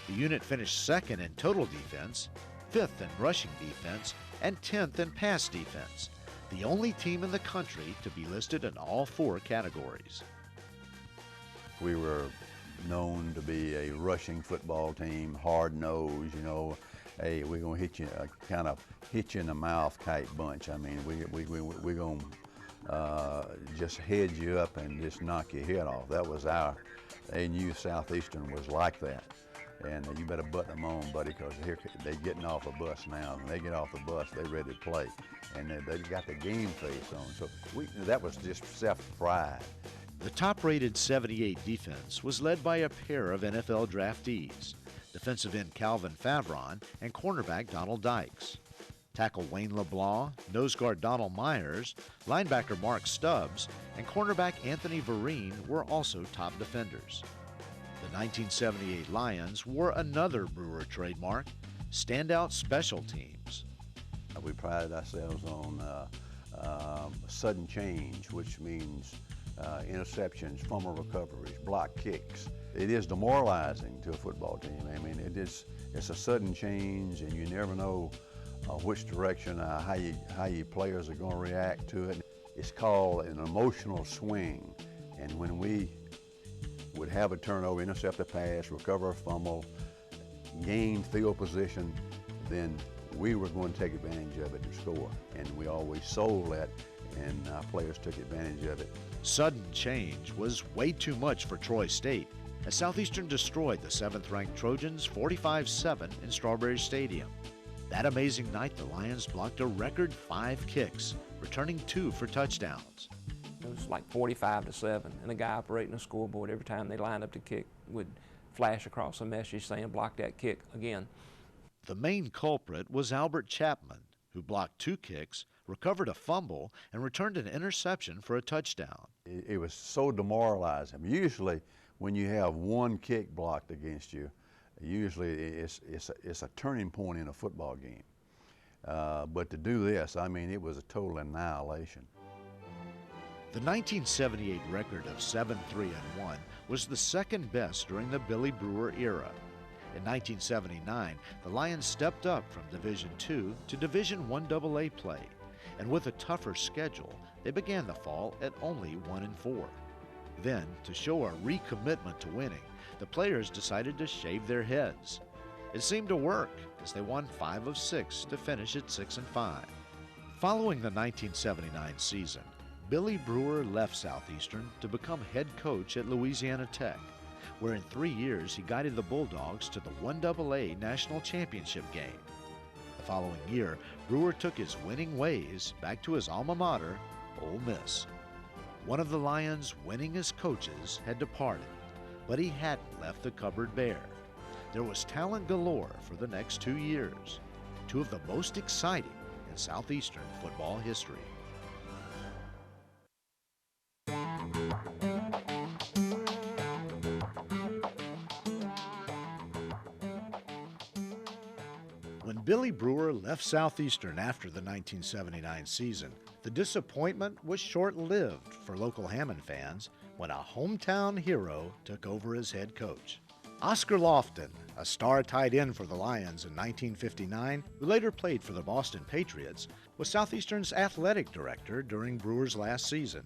The unit finished 2nd in total defense, 5th in rushing defense, and 10th in pass defense, the only team in the country to be listed in all 4 categories. We were known to be a rushing football team, hard-nosed, hey, we're going to hit you, kind of hit you in the mouth type bunch. I mean, we're going to just head you up and just knock your head off. That was they knew Southeastern was like that. And you better button them on, buddy, because they're getting off a bus now. When they get off the bus, they're ready to play. And they got the game face on. So that was just self-pride. The top-rated 78 defense was led by a pair of NFL draftees, defensive end Calvin Favron and cornerback Donald Dykes. Tackle Wayne LeBlanc, nose guard Donald Myers, linebacker Mark Stubbs, and cornerback Anthony Vereen were also top defenders. The 1978 Lions wore another Brewer trademark, standout special teams. We prided ourselves on sudden change, which means interceptions, fumble recoveries, block kicks. It is demoralizing to a football team. I mean, it's a sudden change, and you never know which direction, how your players are going to react to it. It's called an emotional swing, and when we would have a turnover, intercept a pass, recover a fumble, gain field position, then we were going to take advantage of it to score. And we always sold that, and our players took advantage of it. Sudden change was way too much for Troy State, as Southeastern destroyed the 7th-ranked Trojans 45-7 in Strawberry Stadium. That amazing night, the Lions blocked a record 5 kicks, returning 2 for touchdowns. It was like 45-7, and the guy operating the scoreboard every time they lined up to kick would flash across a message saying, block that kick again. The main culprit was Albert Chapman, who blocked 2 kicks, recovered a fumble, and returned an interception for a touchdown. It was so demoralizing. Usually, when you have 1 kick blocked against you, usually it's a turning point in a football game. But to do this, I mean, it was a total annihilation. The 1978 record of 7-3-1 was the second best during the Billy Brewer era. In 1979, the Lions stepped up from Division II to Division I AA play, and with a tougher schedule, they began the fall at only 1-4. Then, to show a recommitment to winning, the players decided to shave their heads. It seemed to work, as they won 5 of 6 to finish at 6-5. Following the 1979 season, Billy Brewer left Southeastern to become head coach at Louisiana Tech, where in 3 years he guided the Bulldogs to the 1AA National Championship game. The following year, Brewer took his winning ways back to his alma mater, Ole Miss. One of the Lions' winningest coaches had departed, but he hadn't left the cupboard bare. There was talent galore for the next 2 years, 2 of the most exciting in Southeastern football history. When Billy Brewer left Southeastern after the 1979 season, the disappointment was short-lived for local Hammond fans when a hometown hero took over as head coach. Oscar Lofton, a star tight end for the Lions in 1959, who later played for the Boston Patriots, was Southeastern's athletic director during Brewer's last season.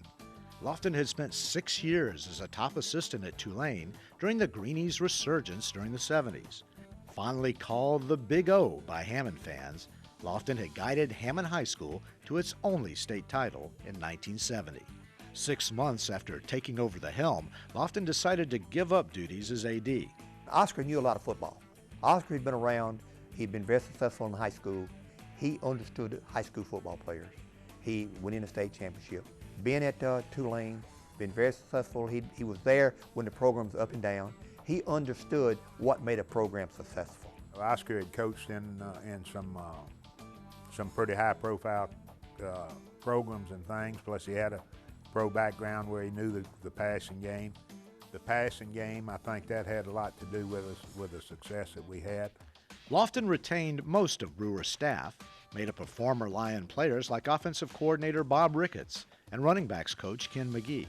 Lofton had spent 6 years as a top assistant at Tulane during the Greenies' resurgence during the 70s. Fondly called the Big O by Hammond fans, Lofton had guided Hammond High School to its only state title in 1970. 6 months after taking over the helm, Lofton decided to give up duties as AD. Oscar knew a lot of football. Oscar had been around. He'd been very successful in high school. He understood high school football players. He went in the state championship. Being at Tulane, been very successful. He was there when the program was up and down. He understood what made a program successful. Oscar had coached in some pretty high-profile programs and things. Plus, he had a pro background where he knew the passing game. The passing game, I think that had a lot to do with the success that we had. Lofton retained most of Brewer's staff, made up of former Lion players like offensive coordinator Bob Ricketts and running backs coach Ken McGee.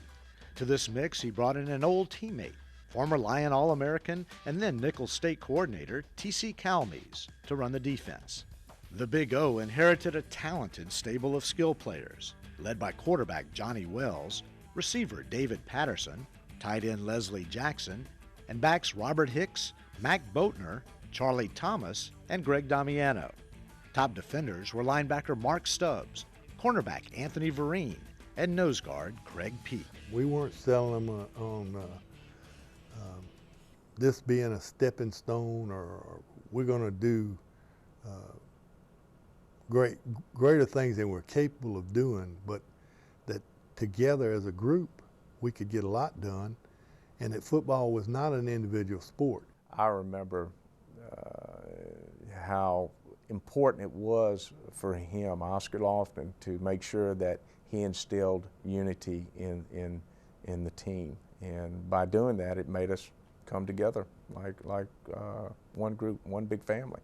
To this mix, he brought in an old teammate, former Lion All-American and then Nicholls State coordinator T.C. Calmes, to run the defense. The Big O inherited a talented stable of skill players, led by quarterback Johnny Wells, receiver David Patterson, tight end Leslie Jackson, and backs Robert Hicks, Mac Boatner, Charlie Thomas, and Greg Damiano. Top defenders were linebacker Mark Stubbs, cornerback Anthony Vereen, and nose guard Craig Peak. We weren't selling them on this being a stepping stone, or we're going to do greater things than we're capable of doing, but that together as a group we could get a lot done, and that football was not an individual sport. I remember how important it was for him, Oscar Lofton, to make sure that he instilled unity in the team. And by doing that, it made us come together like one group, one big family.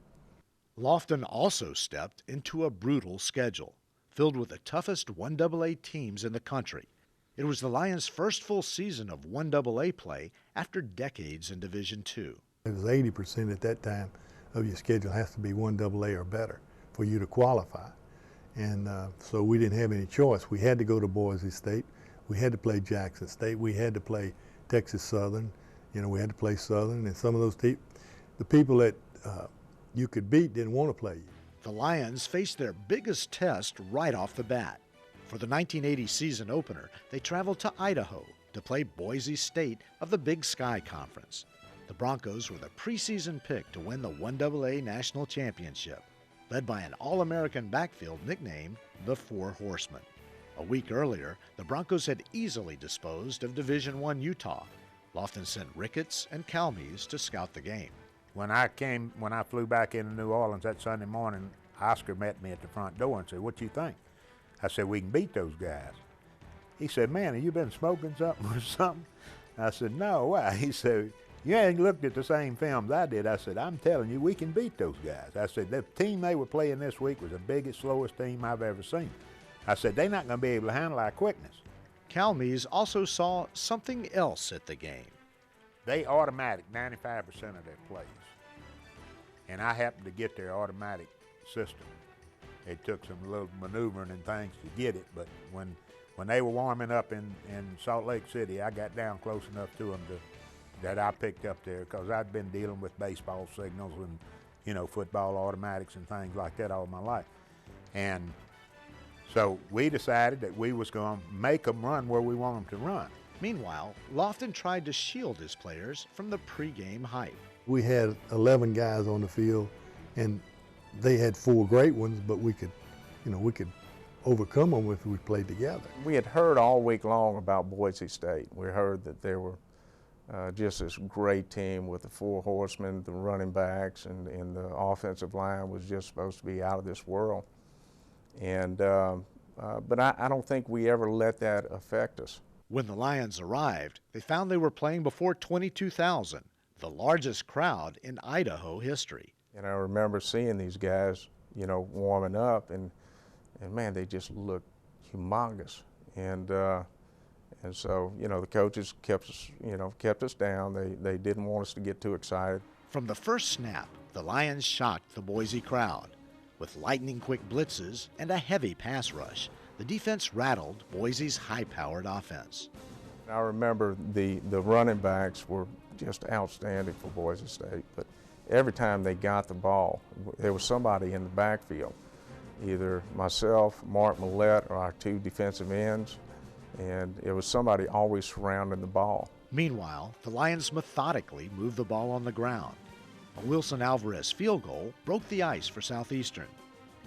Lofton also stepped into a brutal schedule. filled with the toughest 1AA teams in the country. It was the Lions' first full season of 1AA play after decades in Division II. It was 80% at that time of your schedule has to be 1AA or better for you to qualify. And so we didn't have any choice. We had to go to Boise State. We had to play Jackson State. We had to play Texas Southern. You know, we had to play Southern. And some of those the people that you could beat didn't want to play you. The Lions faced their biggest test right off the bat. For the 1980 season opener, they traveled to Idaho to play Boise State of the Big Sky Conference. The Broncos were the preseason pick to win the 1AA National Championship, led by an All-American backfield nicknamed the Four Horsemen. A week earlier, the Broncos had easily disposed of Division I Utah. Lofton sent Ricketts and Calmes to scout the game. When I flew back into New Orleans that Sunday morning, Oscar met me at the front door and said, "What you think?" I said, "We can beat those guys." He said, "Man, have you been smoking something or something?" I said, "No, why?" He said, "You ain't looked at the same films I did." I said, "I'm telling you, we can beat those guys." I said, "The team they were playing this week was the biggest, slowest team I've ever seen." I said, "They're not going to be able to handle our quickness." Calmes also saw something else at the game. They automatic 95% of their plays. And I happened to get their automatic system. It took some little maneuvering and things to get it, but when they were warming up in Salt Lake City, I got down close enough to them that I picked up there, because I'd been dealing with baseball signals and, you know, football automatics and things like that all my life. And so we decided that we was going to make them run where we want them to run. Meanwhile, Lofton tried to shield his players from the pregame hype. We had 11 guys on the field, and they had 4 great ones, but we could overcome them if we played together. We had heard all week long about Boise State. We heard that they were just this great team with the Four Horsemen, the running backs, and the offensive line was just supposed to be out of this world. And but I don't think we ever let that affect us. When the Lions arrived, they found they were playing before 22,000, the largest crowd in Idaho history. And I remember seeing these guys, you know, warming up, and man, they just looked humongous. And so, you know, the coaches kept us down. They didn't want us to get too excited. From the first snap, the Lions shocked the Boise crowd. With lightning-quick blitzes and a heavy pass rush, the defense rattled Boise's high-powered offense. I remember the running backs were just outstanding for Boise State, but every time they got the ball, there was somebody in the backfield, either myself, Mark Millette, or our 2 defensive ends, and it was somebody always surrounding the ball. Meanwhile, the Lions methodically moved the ball on the ground. A Wilson Alvarez field goal broke the ice for Southeastern,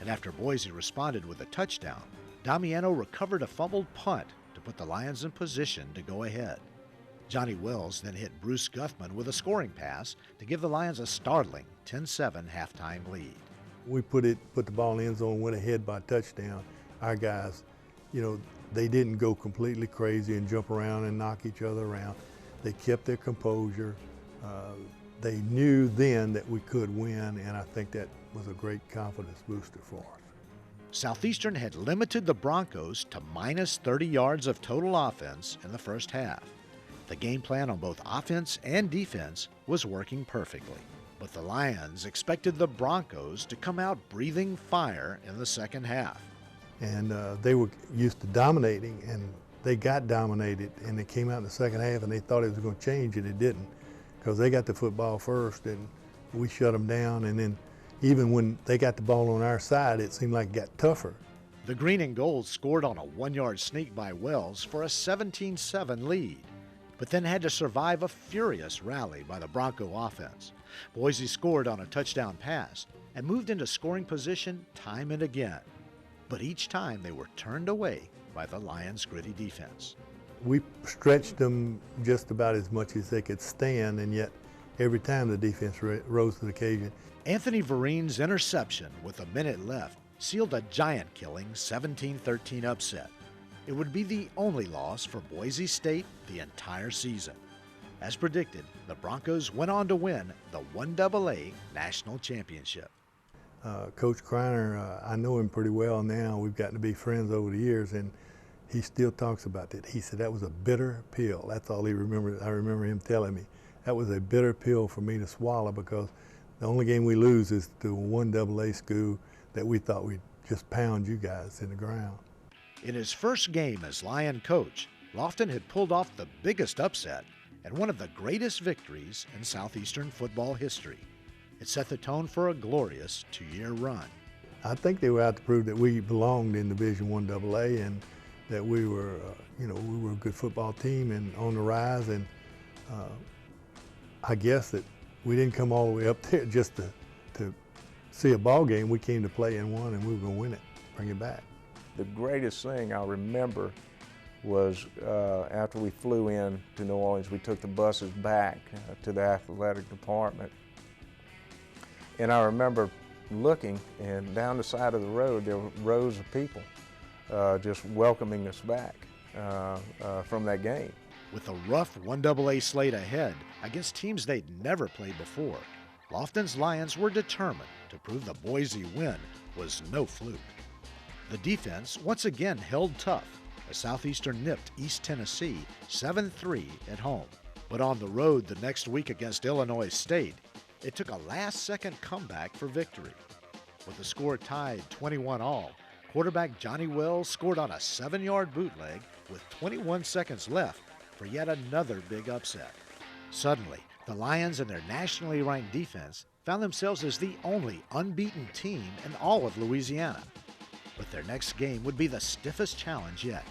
and after Boise responded with a touchdown, Damiano recovered a fumbled punt to put the Lions in position to go ahead. Johnny Wells then hit Bruce Guthman with a scoring pass to give the Lions a startling 10-7 halftime lead. We put the ball in the end zone, went ahead by a touchdown. Our guys, you know, they didn't go completely crazy and jump around and knock each other around. They kept their composure. They knew then that we could win, and I think that was a great confidence booster for us. Southeastern had limited the Broncos to minus 30 yards of total offense in the first half. The game plan on both offense and defense was working perfectly, but the Lions expected the Broncos to come out breathing fire in the second half. And they were used to dominating, and they got dominated, and they came out in the second half and they thought it was going to change, and it didn't, because they got the football first and we shut them down. And then even when they got the ball on our side, it seemed like it got tougher. The Green and Gold scored on a 1-yard sneak by Wells for a 17-7 lead, but then had to survive a furious rally by the Bronco offense. Boise scored on a touchdown pass and moved into scoring position time and again, but each time they were turned away by the Lions' gritty defense. We stretched them just about as much as they could stand, and yet every time the defense rose to the occasion. Anthony Verine's interception with a minute left sealed a giant-killing 17-13 upset. It would be the only loss for Boise State the entire season. As predicted, the Broncos went on to win the 1AA National Championship. Coach Kreiner, I know him pretty well now. We've gotten to be friends over the years, and he still talks about that. He said that was a bitter pill. That's all he remembered. I remember him telling me that was a bitter pill for me to swallow, because the only game we lose is to a 1AA school that we thought we'd just pound you guys in the ground. In his first game as Lion coach, Lofton had pulled off the biggest upset and one of the greatest victories in Southeastern football history. It set the tone for a glorious 2-year run. I think they were out to prove that we belonged in Division I AA and that we were, we were a good football team and on the rise. And I guess that we didn't come all the way up there just to see a ball game. We came to play and won, and we were going to win it, bring it back. The greatest thing I remember was after we flew in to New Orleans, we took the buses back to the athletic department. And I remember looking, and down the side of the road, there were rows of people just welcoming us back from that game. With a rough 1AA slate ahead against teams they'd never played before, Lofton's Lions were determined to prove the Boise win was no fluke. The defense once again held tough as Southeastern nipped East Tennessee 7-3 at home. But on the road the next week against Illinois State, it took a last-second comeback for victory. With the score tied 21-all, quarterback Johnny Wells scored on a 7-yard bootleg with 21 seconds left for yet another big upset. Suddenly, the Lions and their nationally ranked defense found themselves as the only unbeaten team in all of Louisiana. But their next game would be the stiffest challenge yet,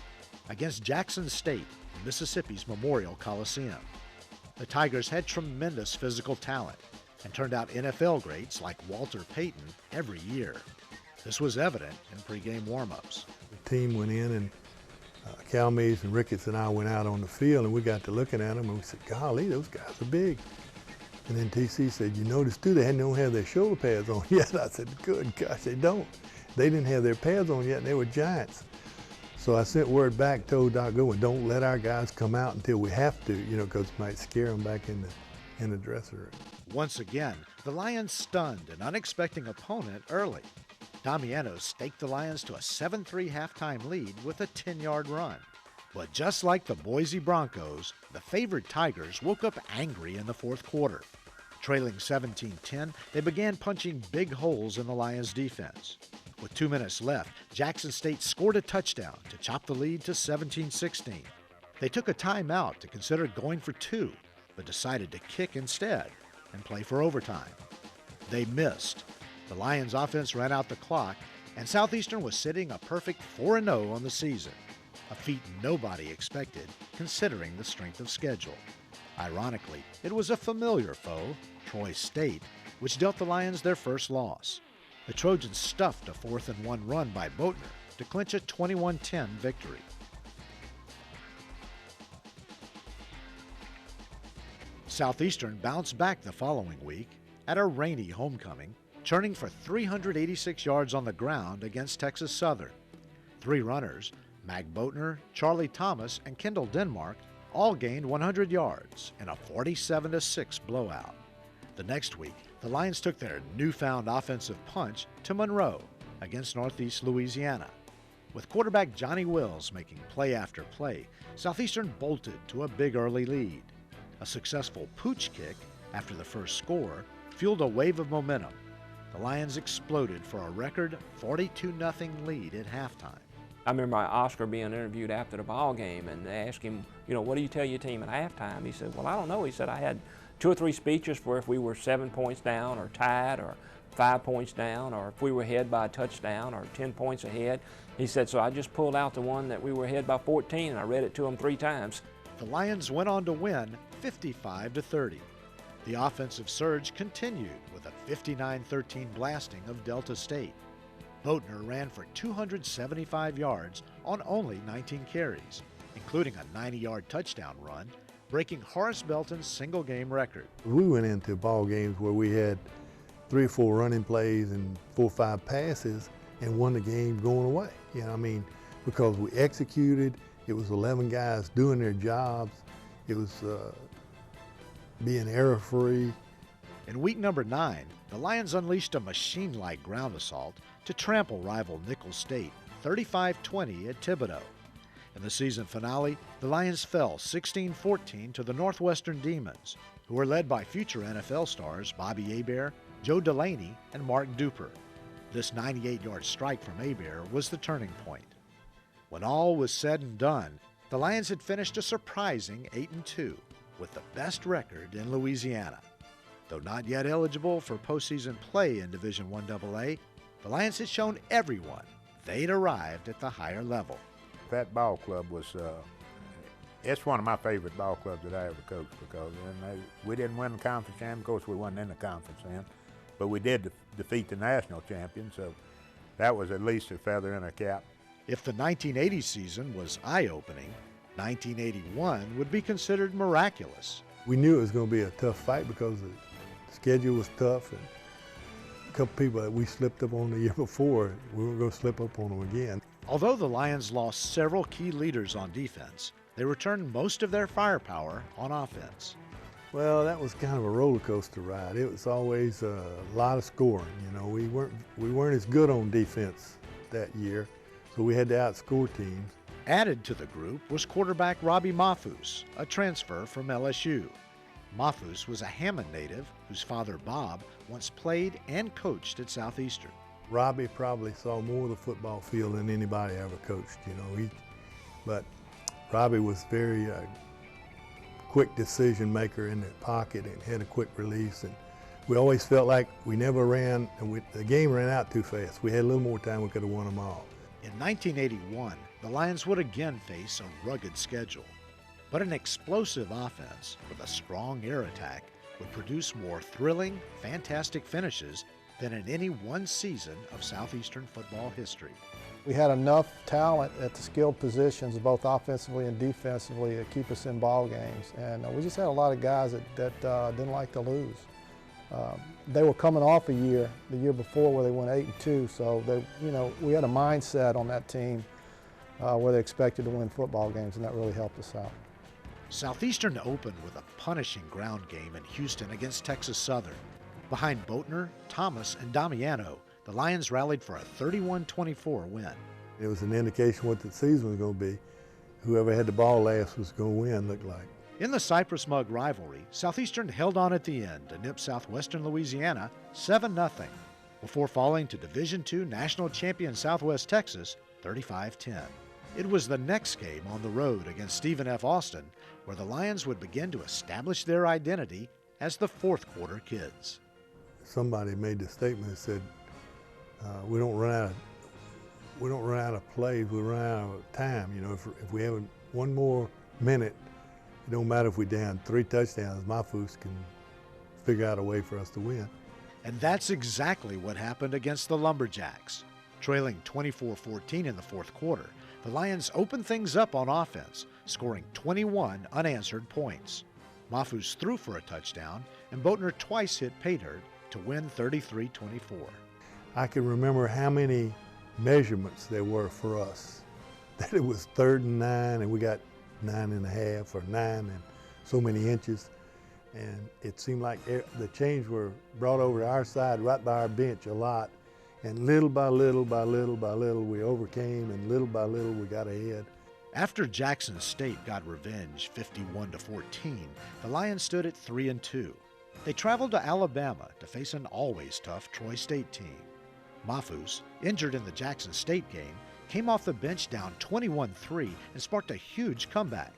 against Jackson State in Mississippi's Memorial Coliseum. The Tigers had tremendous physical talent and turned out NFL greats like Walter Payton every year. This was evident in pregame warm-ups. The team went in, and Cal Mees and Ricketts and I went out on the field, and we got to looking at them, and we said, golly, those guys are big. And then TC said, you notice too, they don't have their shoulder pads on yet. I said, good gosh, they don't. They didn't have their pads on yet, and they were giants. So I sent word back, told Doc Goodwin, don't let our guys come out until we have to, because it might scare them back in the dressing room. Once again, the Lions stunned an unexpected opponent early. Damiano staked the Lions to a 7-3 halftime lead with a 10-yard run. But just like the Boise Broncos, the favored Tigers woke up angry in the fourth quarter. Trailing 17-10, they began punching big holes in the Lions' defense. With 2 minutes left, Jackson State scored a touchdown to chop the lead to 17-16. They took a timeout to consider going for 2, but decided to kick instead and play for overtime. They missed. The Lions' offense ran out the clock, and Southeastern was sitting a perfect 4-0 on the season, a feat nobody expected considering the strength of schedule. Ironically, it was a familiar foe, Troy State, which dealt the Lions their first loss. The Trojans stuffed a 4th-and-1 run by Boatner to clinch a 21-10 victory. Southeastern bounced back the following week at a rainy homecoming, churning for 386 yards on the ground against Texas Southern. 3 runners, Mag Boatner, Charlie Thomas, and Kendall Denmark, all gained 100 yards in a 47-6 blowout. The next week, the Lions took their newfound offensive punch to Monroe against Northeast Louisiana. With quarterback Johnny Wells making play after play, Southeastern bolted to a big early lead. A successful pooch kick after the first score fueled a wave of momentum. The Lions exploded for a record 42-0 lead at halftime. I remember Oscar being interviewed after the ball game, and they asked him, what do you tell your team at halftime? He said, well, I don't know. He said, I had 2 or 3 speeches for if we were 7 points down or tied or 5 points down, or if we were ahead by a touchdown or 10 points ahead. He said, so I just pulled out the one that we were ahead by 14, and I read it to them 3 times. The Lions went on to win 55-30. The offensive surge continued with a 59-13 blasting of Delta State. Boatner ran for 275 yards on only 19 carries, including a 90-yard touchdown run, breaking Horace Belton's single-game record. We went into ball games where we had 3 or 4 running plays and 4 or 5 passes and won the game going away. Because we executed. It was 11 guys doing their jobs. It was being error-free. In week number 9, the Lions unleashed a machine-like ground assault to trample rival Nicholls State 35-20 at Thibodaux. In the season finale, the Lions fell 16-14 to the Northwestern Demons, who were led by future NFL stars Bobby Hebert, Joe Delaney, and Mark Duper. This 98-yard strike from Hebert was the turning point. When all was said and done, the Lions had finished a surprising 8-2, with the best record in Louisiana. Though not yet eligible for postseason play in Division I AA, the Lions had shown everyone they'd arrived at the higher level. That ball club was, it's one of my favorite ball clubs that I ever coached, because we didn't win the conference championship. Of course, we wasn't in the conference then, but we did defeat the national champion, so that was at least a feather in our cap. If the 1980 season was eye-opening, 1981 would be considered miraculous. We knew it was going to be a tough fight because the schedule was tough, and a couple people that we slipped up on the year before, we weren't going to slip up on them again. Although the Lions lost several key leaders on defense, they returned most of their firepower on offense. Well, that was kind of a roller coaster ride. It was always a lot of scoring. You know, we weren't as good on defense that year, so we had to outscore teams. Added to the group was quarterback Robbie Mahfouz, a transfer from LSU. Mahfouz was a Hammond native whose father, Bob, once played and coached at Southeastern. Robbie probably saw more of the football field than anybody ever coached, you know. But Robbie was very quick decision maker in the pocket and had a quick release. And we always felt like we never ran, and the game ran out too fast. We had a little more time, we could have won them all. In 1981, the Lions would again face a rugged schedule. But an explosive offense with a strong air attack would produce more thrilling, fantastic finishes than in any one season of Southeastern football history. We had enough talent at the skilled positions, both offensively and defensively, to keep us in ball games. And we just had a lot of guys that didn't like to lose. They were coming off the year before where they went 8-2, so we had a mindset on that team where they expected to win football games, and that really helped us out. Southeastern opened with a punishing ground game in Houston against Texas Southern. Behind Boatner, Thomas, and Damiano, the Lions rallied for a 31-24 win. It was an indication what the season was going to be. Whoever had the ball last was going to win, looked like. In the Cypress Mug rivalry, Southeastern held on at the end to nip Southwestern Louisiana 7-0 before falling to Division II national champion Southwest Texas 35-10. It was the next game on the road against Stephen F. Austin where the Lions would begin to establish their identity as the fourth quarter kids. Somebody made the statement that said, we don't run out of plays, we run out of time. You know, if we have one more minute, it don't matter if we're down 3 touchdowns, Mahfouz can figure out a way for us to win. And that's exactly what happened against the Lumberjacks. Trailing 24-14 in the fourth quarter, the Lions opened things up on offense, scoring 21 unanswered points. Mahfouz threw for a touchdown, and Boatner twice hit Paydirt to win 33-24. I can remember how many measurements there were for us. That it was 3rd and 9, and we got 9.5 or 9 and so many inches. And it seemed like the chains were brought over to our side right by our bench a lot. And little by little by little by little we overcame, and little by little we got ahead. After Jackson State got revenge 51-14, the Lions stood at 3-2. They traveled to Alabama to face an always tough Troy State team. Mahfouz, injured in the Jackson State game, came off the bench down 21-3 and sparked a huge comeback.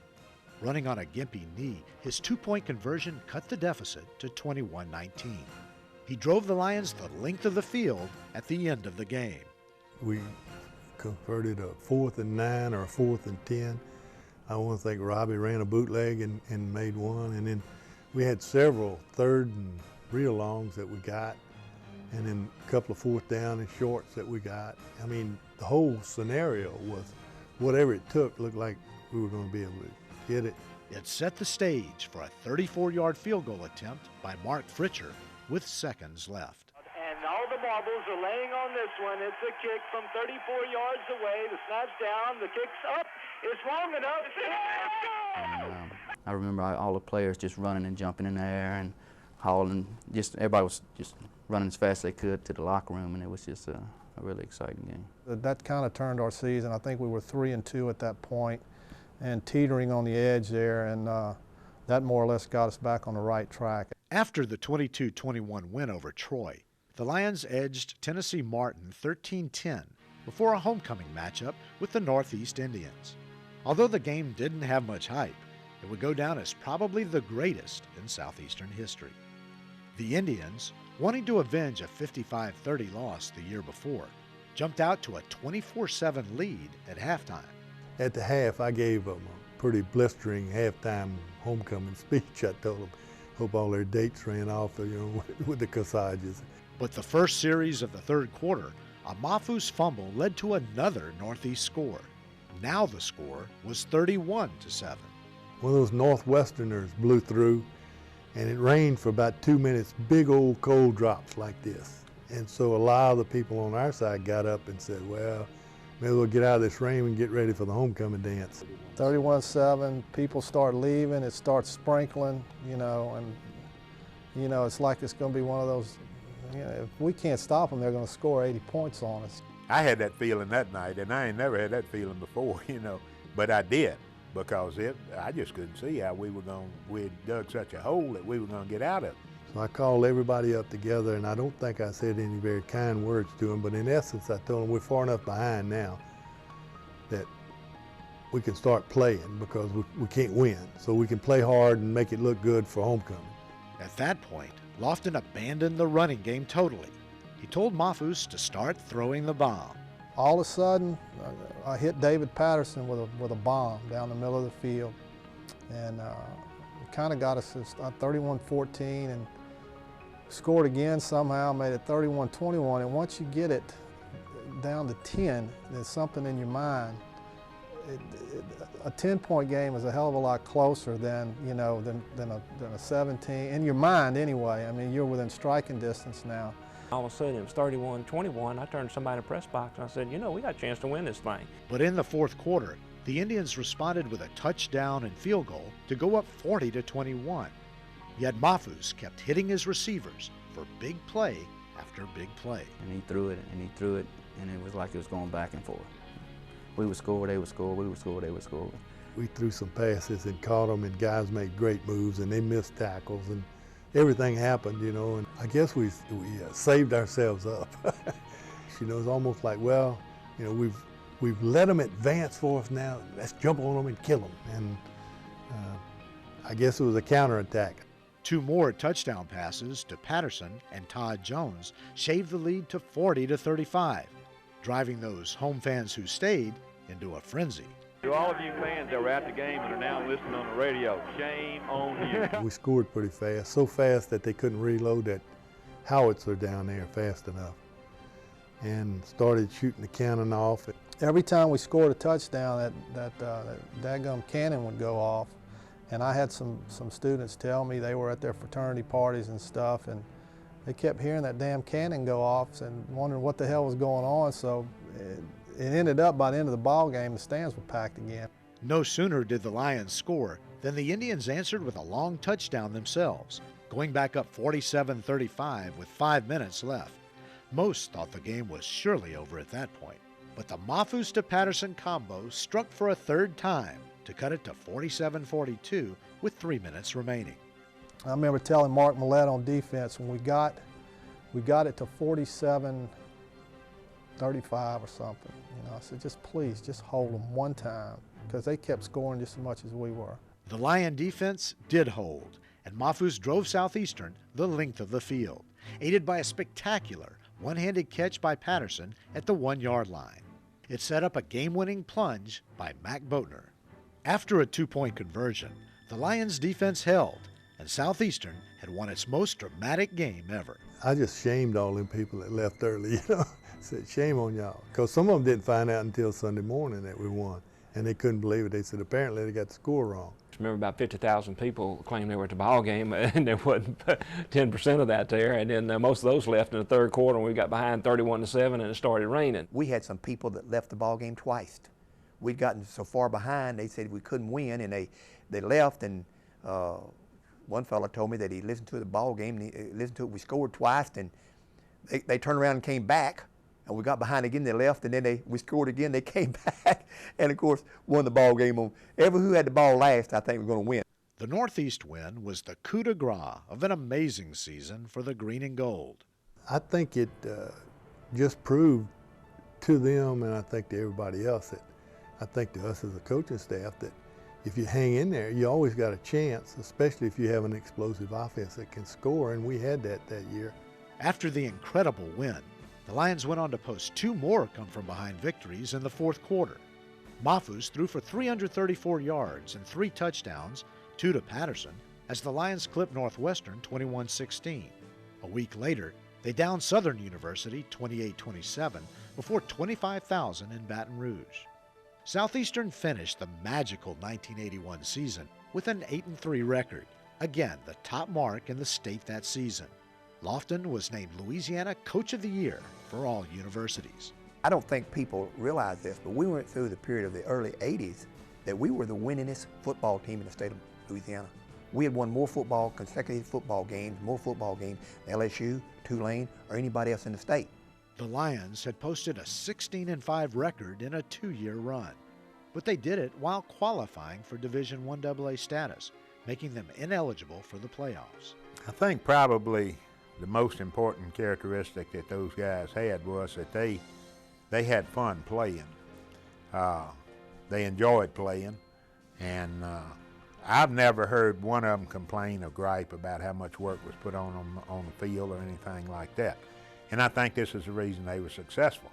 Running on a gimpy knee, his 2-point conversion cut the deficit to 21-19. He drove the Lions the length of the field at the end of the game. We converted a 4th and 9 or a 4th and 10. I want to think Robbie ran a bootleg and made one. And then we had several 3rd and real longs that we got, and then a couple of 4th down and shorts that we got. I mean, the whole scenario was whatever it took, looked like we were going to be able to get it. It set the stage for a 34-yard field goal attempt by Mark Fritcher with seconds left. And all the marbles are laying on this one. It's a kick from 34 yards away. The snap's down. The kick's up. It's long enough. And, I remember all the players just running and jumping in the air, and hauling, just everybody was just running as fast as they could to the locker room, and it was just a really exciting game. That kind of turned our season. I think we were 3-2 at that point and teetering on the edge there, and that more or less got us back on the right track. After the 22-21 win over Troy, the Lions edged Tennessee Martin 13-10 before a homecoming matchup with the Northeast Indians. Although the game didn't have much hype, it would go down as probably the greatest in Southeastern history. The Indians, wanting to avenge a 55-30 loss the year before, jumped out to a 24-7 lead at halftime. At the half, I gave them a pretty blistering halftime homecoming speech. I told them, hope all their dates ran off, with the corsages. But the first series of the third quarter, a Mahfouz fumble led to another Northeast score. Now the score was 31-7. One of those Northwesterners blew through, and it rained for about 2 minutes, big old cold drops like this. And so a lot of the people on our side got up and said, well, maybe we'll get out of this rain and get ready for the homecoming dance. 31-7, people start leaving, it starts sprinkling, and, it's like it's going to be one of those, if we can't stop them, they're going to score 80 points on us. I had that feeling that night, and I ain't never had that feeling before, but I did, because I just couldn't see how we dug such a hole that we were going to get out of it. So I called everybody up together, and I don't think I said any very kind words to them, but in essence, I told them we're far enough behind now that we can start playing, because we can't win. So we can play hard and make it look good for homecoming. At that point, Lofton abandoned the running game totally. He told Mahfouz to start throwing the bomb. All of a sudden, I hit David Patterson with a bomb down the middle of the field, and it kind of got us to 31-14, and scored again somehow, made it 31-21, and once you get it down to 10, there's something in your mind. A 10-point game is a hell of a lot closer than a 17, in your mind anyway. I mean, you're within striking distance now. All of a sudden, it was 31-21. I turned to somebody in the press box and I said, we got a chance to win this thing. But in the fourth quarter, the Indians responded with a touchdown and field goal to go up 40-21. Yet Mahfouz kept hitting his receivers for big play after big play. And he threw it, and he threw it, and it was like it was going back and forth. We would score, they would score, we would score, they would score. We threw some passes and caught them, and guys made great moves, and they missed tackles, and everything happened, and I guess we saved ourselves up. It's almost like, well, we've let them advance for us now. Let's jump on them and kill them. And I guess it was a counterattack. 2 more touchdown passes to Patterson and Todd Jones shaved the lead to 40-35, driving those home fans who stayed into a frenzy. To all of you fans that were at the game and are now listening on the radio, shame on you. We scored pretty fast, so fast that they couldn't reload that howitzer down there fast enough, and started shooting the cannon off. Every time we scored a touchdown, that daggum cannon would go off, and I had some students tell me they were at their fraternity parties and stuff, and they kept hearing that damn cannon go off and wondering what the hell was going on. So it ended up, by the end of the ball game, the stands were packed again. No sooner did the Lions score than the Indians answered with a long touchdown themselves, going back up 47-35 with 5 minutes left. Most thought the game was surely over at that point, but the Mahfouz to Patterson combo struck for a third time to cut it to 47-42 with 3 minutes remaining. I remember telling Mark Millett on defense, when we got it to 47-35 or something, I said, please hold them one time, because they kept scoring just as much as we were. The Lion defense did hold, and Mahfouz drove Southeastern the length of the field, aided by a spectacular one-handed catch by Patterson at the 1-yard line. It set up a game-winning plunge by Mac Boatner. After a 2-point conversion, the Lions defense held, and Southeastern had won its most dramatic game ever. I just shamed all them people that left early, Said, shame on y'all. Because some of them didn't find out until Sunday morning that we won, and they couldn't believe it. They said, apparently they got the score wrong. I remember about 50,000 people claimed they were at the ball game, and there wasn't 10% of that there. And then most of those left in the third quarter, and we got behind 31-7, and it started raining. We had some people that left the ball game twice. We'd gotten so far behind, they said we couldn't win, and they left, and One fella told me that he listened to the ball game, and he listened to it. We scored twice, and they turned around and came back, and we got behind again. They left, and then we scored again. They came back, and of course won the ball game on. Who had the ball last, I think, we're going to win. The Northeast win was the coup de grace of an amazing season for the green and gold. I think it just proved to them, and I think to everybody else, that I think to us as a coaching staff, that if you hang in there, you always got a chance, especially if you have an explosive offense that can score, and we had that year. After the incredible win, the Lions went on to post 2 more come-from-behind victories in the fourth quarter. Mahfouz threw for 334 yards and 3 touchdowns, 2 to Patterson, as the Lions clipped Northwestern 21-16. A week later, they downed Southern University 28-27 before 25,000 in Baton Rouge. Southeastern finished the magical 1981 season with an 8-3 record, again the top mark in the state that season. Lofton was named Louisiana Coach of the Year for all universities. I don't think people realize this, but we went through the period of the early 80s that we were the winningest football team in the state of Louisiana. We had won more consecutive football games than LSU, Tulane, or anybody else in the state. The Lions had posted a 16-5 record in a 2-year run, but they did it while qualifying for Division I AA status, making them ineligible for the playoffs. I think probably the most important characteristic that those guys had was that they had fun playing. They enjoyed playing, and I've never heard one of them complain or gripe about how much work was put on the field or anything like that. And I think this is the reason they were successful.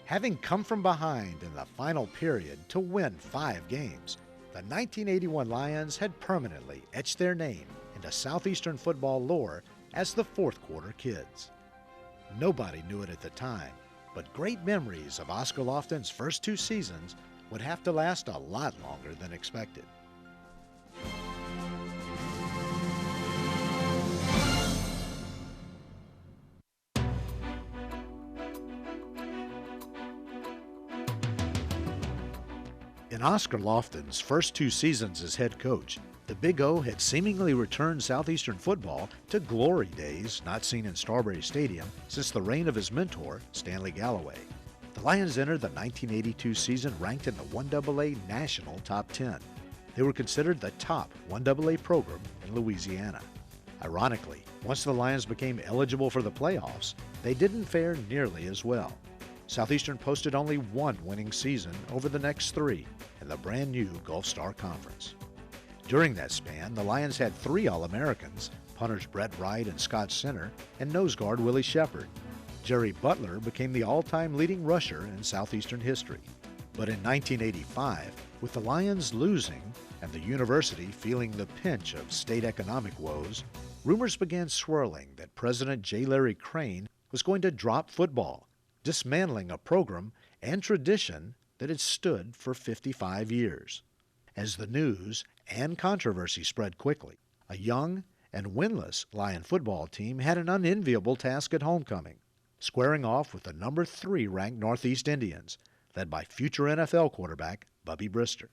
Having come from behind in the final period to win 5 games, the 1981 Lions had permanently etched their name into Southeastern football lore as the fourth quarter kids. Nobody knew it at the time, but great memories of Oscar Lofton's first 2 seasons would have to last a lot longer than expected. In Oscar Lofton's first 2 seasons as head coach, the Big O had seemingly returned Southeastern football to glory days not seen in Strawberry Stadium since the reign of his mentor, Stanley Galloway. The Lions entered the 1982 season ranked in the 1AA National Top 10. They were considered the top 1AA program in Louisiana. Ironically, once the Lions became eligible for the playoffs, they didn't fare nearly as well. Southeastern posted only 1 winning season over the next 3 in the brand new Gulf Star Conference. During that span, the Lions had 3 All-Americans, punters Brett Wright and Scott Center, and nose guard Willie Shepard. Jerry Butler became the all-time leading rusher in Southeastern history. But in 1985, with the Lions losing and the university feeling the pinch of state economic woes, rumors began swirling that President J. Larry Crane was going to drop football, dismantling a program and tradition that had stood for 55 years. As the news and controversy spread quickly, a young and winless Lion football team had an unenviable task at homecoming, squaring off with the number 3 ranked Northeast Indians, led by future NFL quarterback Bubby Brister.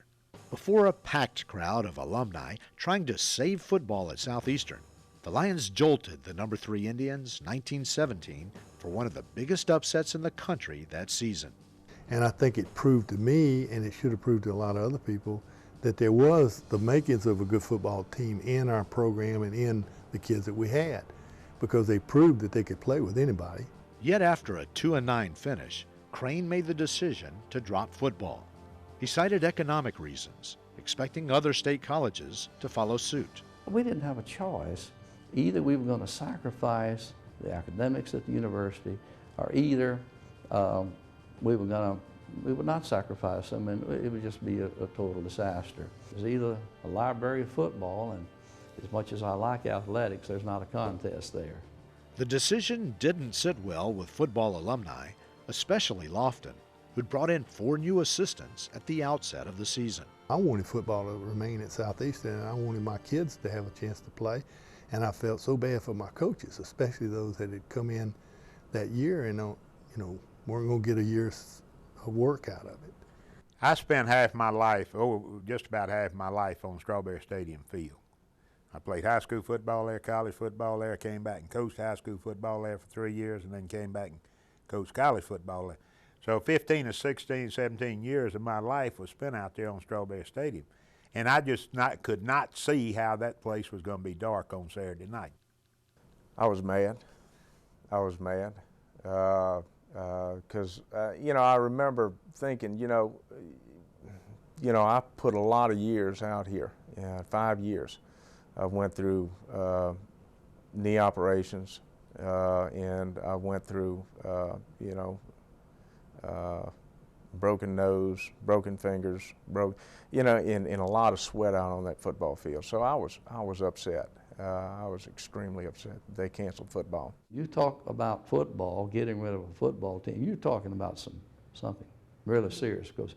Before a packed crowd of alumni trying to save football at Southeastern, the Lions jolted the number 3 Indians 1917 for one of the biggest upsets in the country that season. And I think it proved to me, and it should have proved to a lot of other people, that there was the makings of a good football team in our program and in the kids that we had, because they proved that they could play with anybody. Yet after a 2-9 finish, Crane made the decision to drop football. He cited economic reasons, expecting other state colleges to follow suit. We didn't have a choice. Either we were going to sacrifice the academics at the university, or either we would not sacrifice them, and it would just be a total disaster. It was either a library of football, and as much as I like athletics, there's not a contest there. The decision didn't sit well with football alumni, especially Lofton, who'd brought in 4 new assistants at the outset of the season. I wanted football to remain at Southeastern, and I wanted my kids to have a chance to play, and I felt so bad for my coaches, especially those that had come in that year and weren't going to get a year's work out of it. I spent half my life, just about half my life on Strawberry Stadium field. I played high school football there, college football there, came back and coached high school football there for 3 years, and then came back and coached college football there. So 15 or 16, 17 years of my life was spent out there on Strawberry Stadium. And I just could not see how that place was going to be dark on Saturday night. I was mad. I was mad. Because, I remember thinking, I put a lot of years out here, 5 years. I went through knee operations, and I went through, broken nose, broken fingers, in a lot of sweat out on that football field. So I was upset. I was extremely upset. They canceled football. You talk about football, getting rid of a football team, you're talking about something really serious, because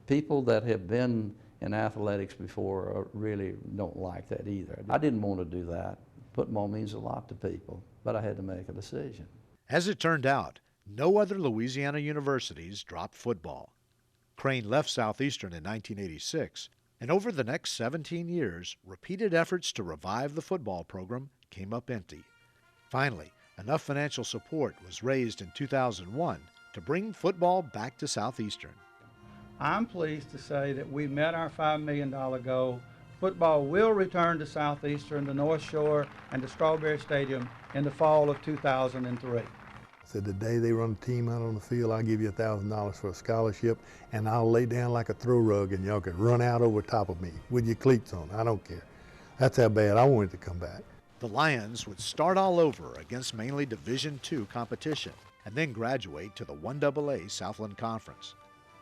people that have been in athletics before really don't like that either. I didn't want to do that. Football means a lot to people, but I had to make a decision. As it turned out, no other Louisiana universities dropped football. Crane left Southeastern in 1986, and over the next 17 years, repeated efforts to revive the football program came up empty. Finally, enough financial support was raised in 2001 to bring football back to Southeastern. I'm pleased to say that we met our $5 million goal. Football will return to Southeastern, the North Shore, and to Strawberry Stadium in the fall of 2003. Said the day they run a team out on the field, I'll give you $1,000 for a scholarship, and I'll lay down like a throw rug, and y'all can run out over top of me with your cleats on. I don't care. That's how bad I wanted to come back. The Lions would start all over against mainly Division II competition and then graduate to the 1AA Southland Conference.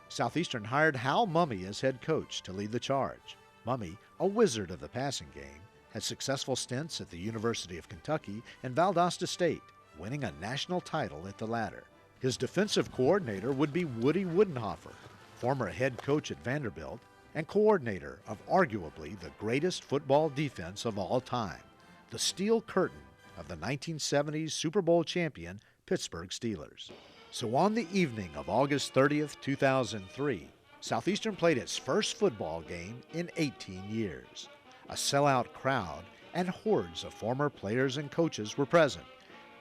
Southeastern hired Hal Mumme as head coach to lead the charge. Mumme, a wizard of the passing game, had successful stints at the University of Kentucky and Valdosta State, winning a national title at the latter. His defensive coordinator would be Woody Woodenhofer, former head coach at Vanderbilt and coordinator of arguably the greatest football defense of all time, the Steel Curtain of the 1970s Super Bowl champion Pittsburgh Steelers. So on the evening of August 30th, 2003, Southeastern played its first football game in 18 years. A sellout crowd and hordes of former players and coaches were present,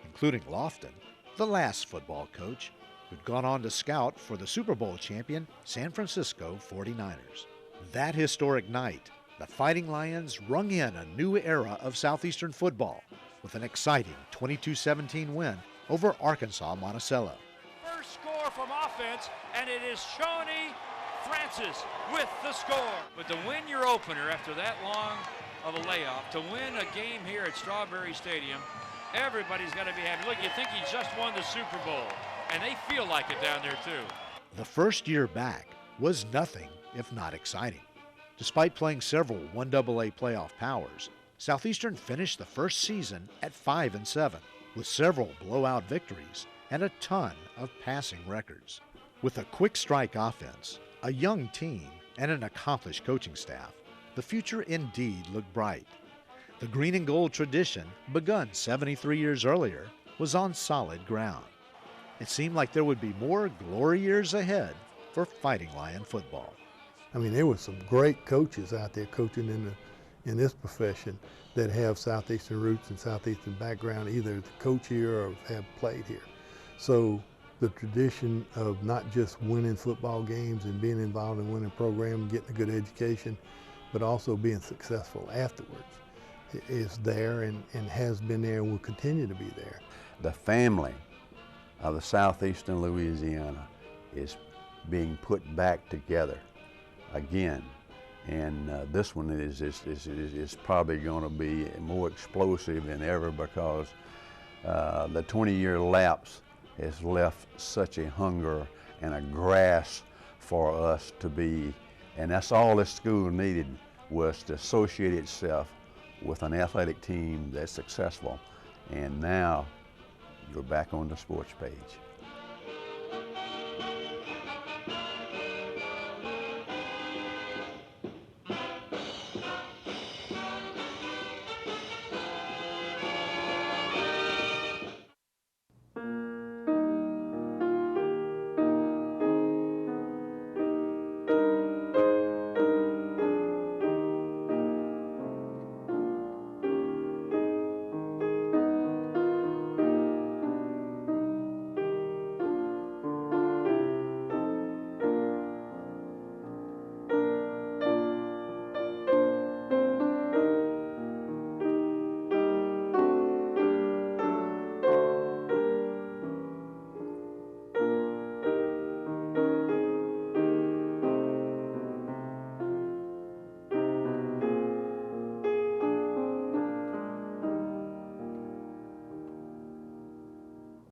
including Lofton, the last football coach, who'd gone on to scout for the Super Bowl champion San Francisco 49ers. That historic night, the Fighting Lions rung in a new era of Southeastern football with an exciting 22-17 win over Arkansas Monticello. First score from offense, and it is Shawnee Francis with the score. But to win your opener after that long of a layoff, to win a game here at Strawberry Stadium, everybody's got to be happy. Look, you think he just won the Super Bowl, and they feel like it down there too. The first year back was nothing if not exciting. Despite playing several 1AA playoff powers, Southeastern finished the first season at 5-7, with several blowout victories and a ton of passing records. With a quick strike offense, a young team, and an accomplished coaching staff, the future indeed looked bright. The green and gold tradition, begun 73 years earlier, was on solid ground. It seemed like there would be more glory years ahead for Fighting Lion football. I mean, there were some great coaches out there coaching in this profession that have Southeastern roots and Southeastern background, either to coach here or have played here. So the tradition of not just winning football games and being involved in winning programs, getting a good education, but also being successful afterwards is there and has been there and will continue to be there. The family of the Southeastern Louisiana is being put back together again. And this one is probably going to be more explosive than ever because the 20-year lapse has left such a hunger and a grasp for us to be, and that's all this school needed, was to associate itself with an athletic team that's successful. And now you're back on the sports page.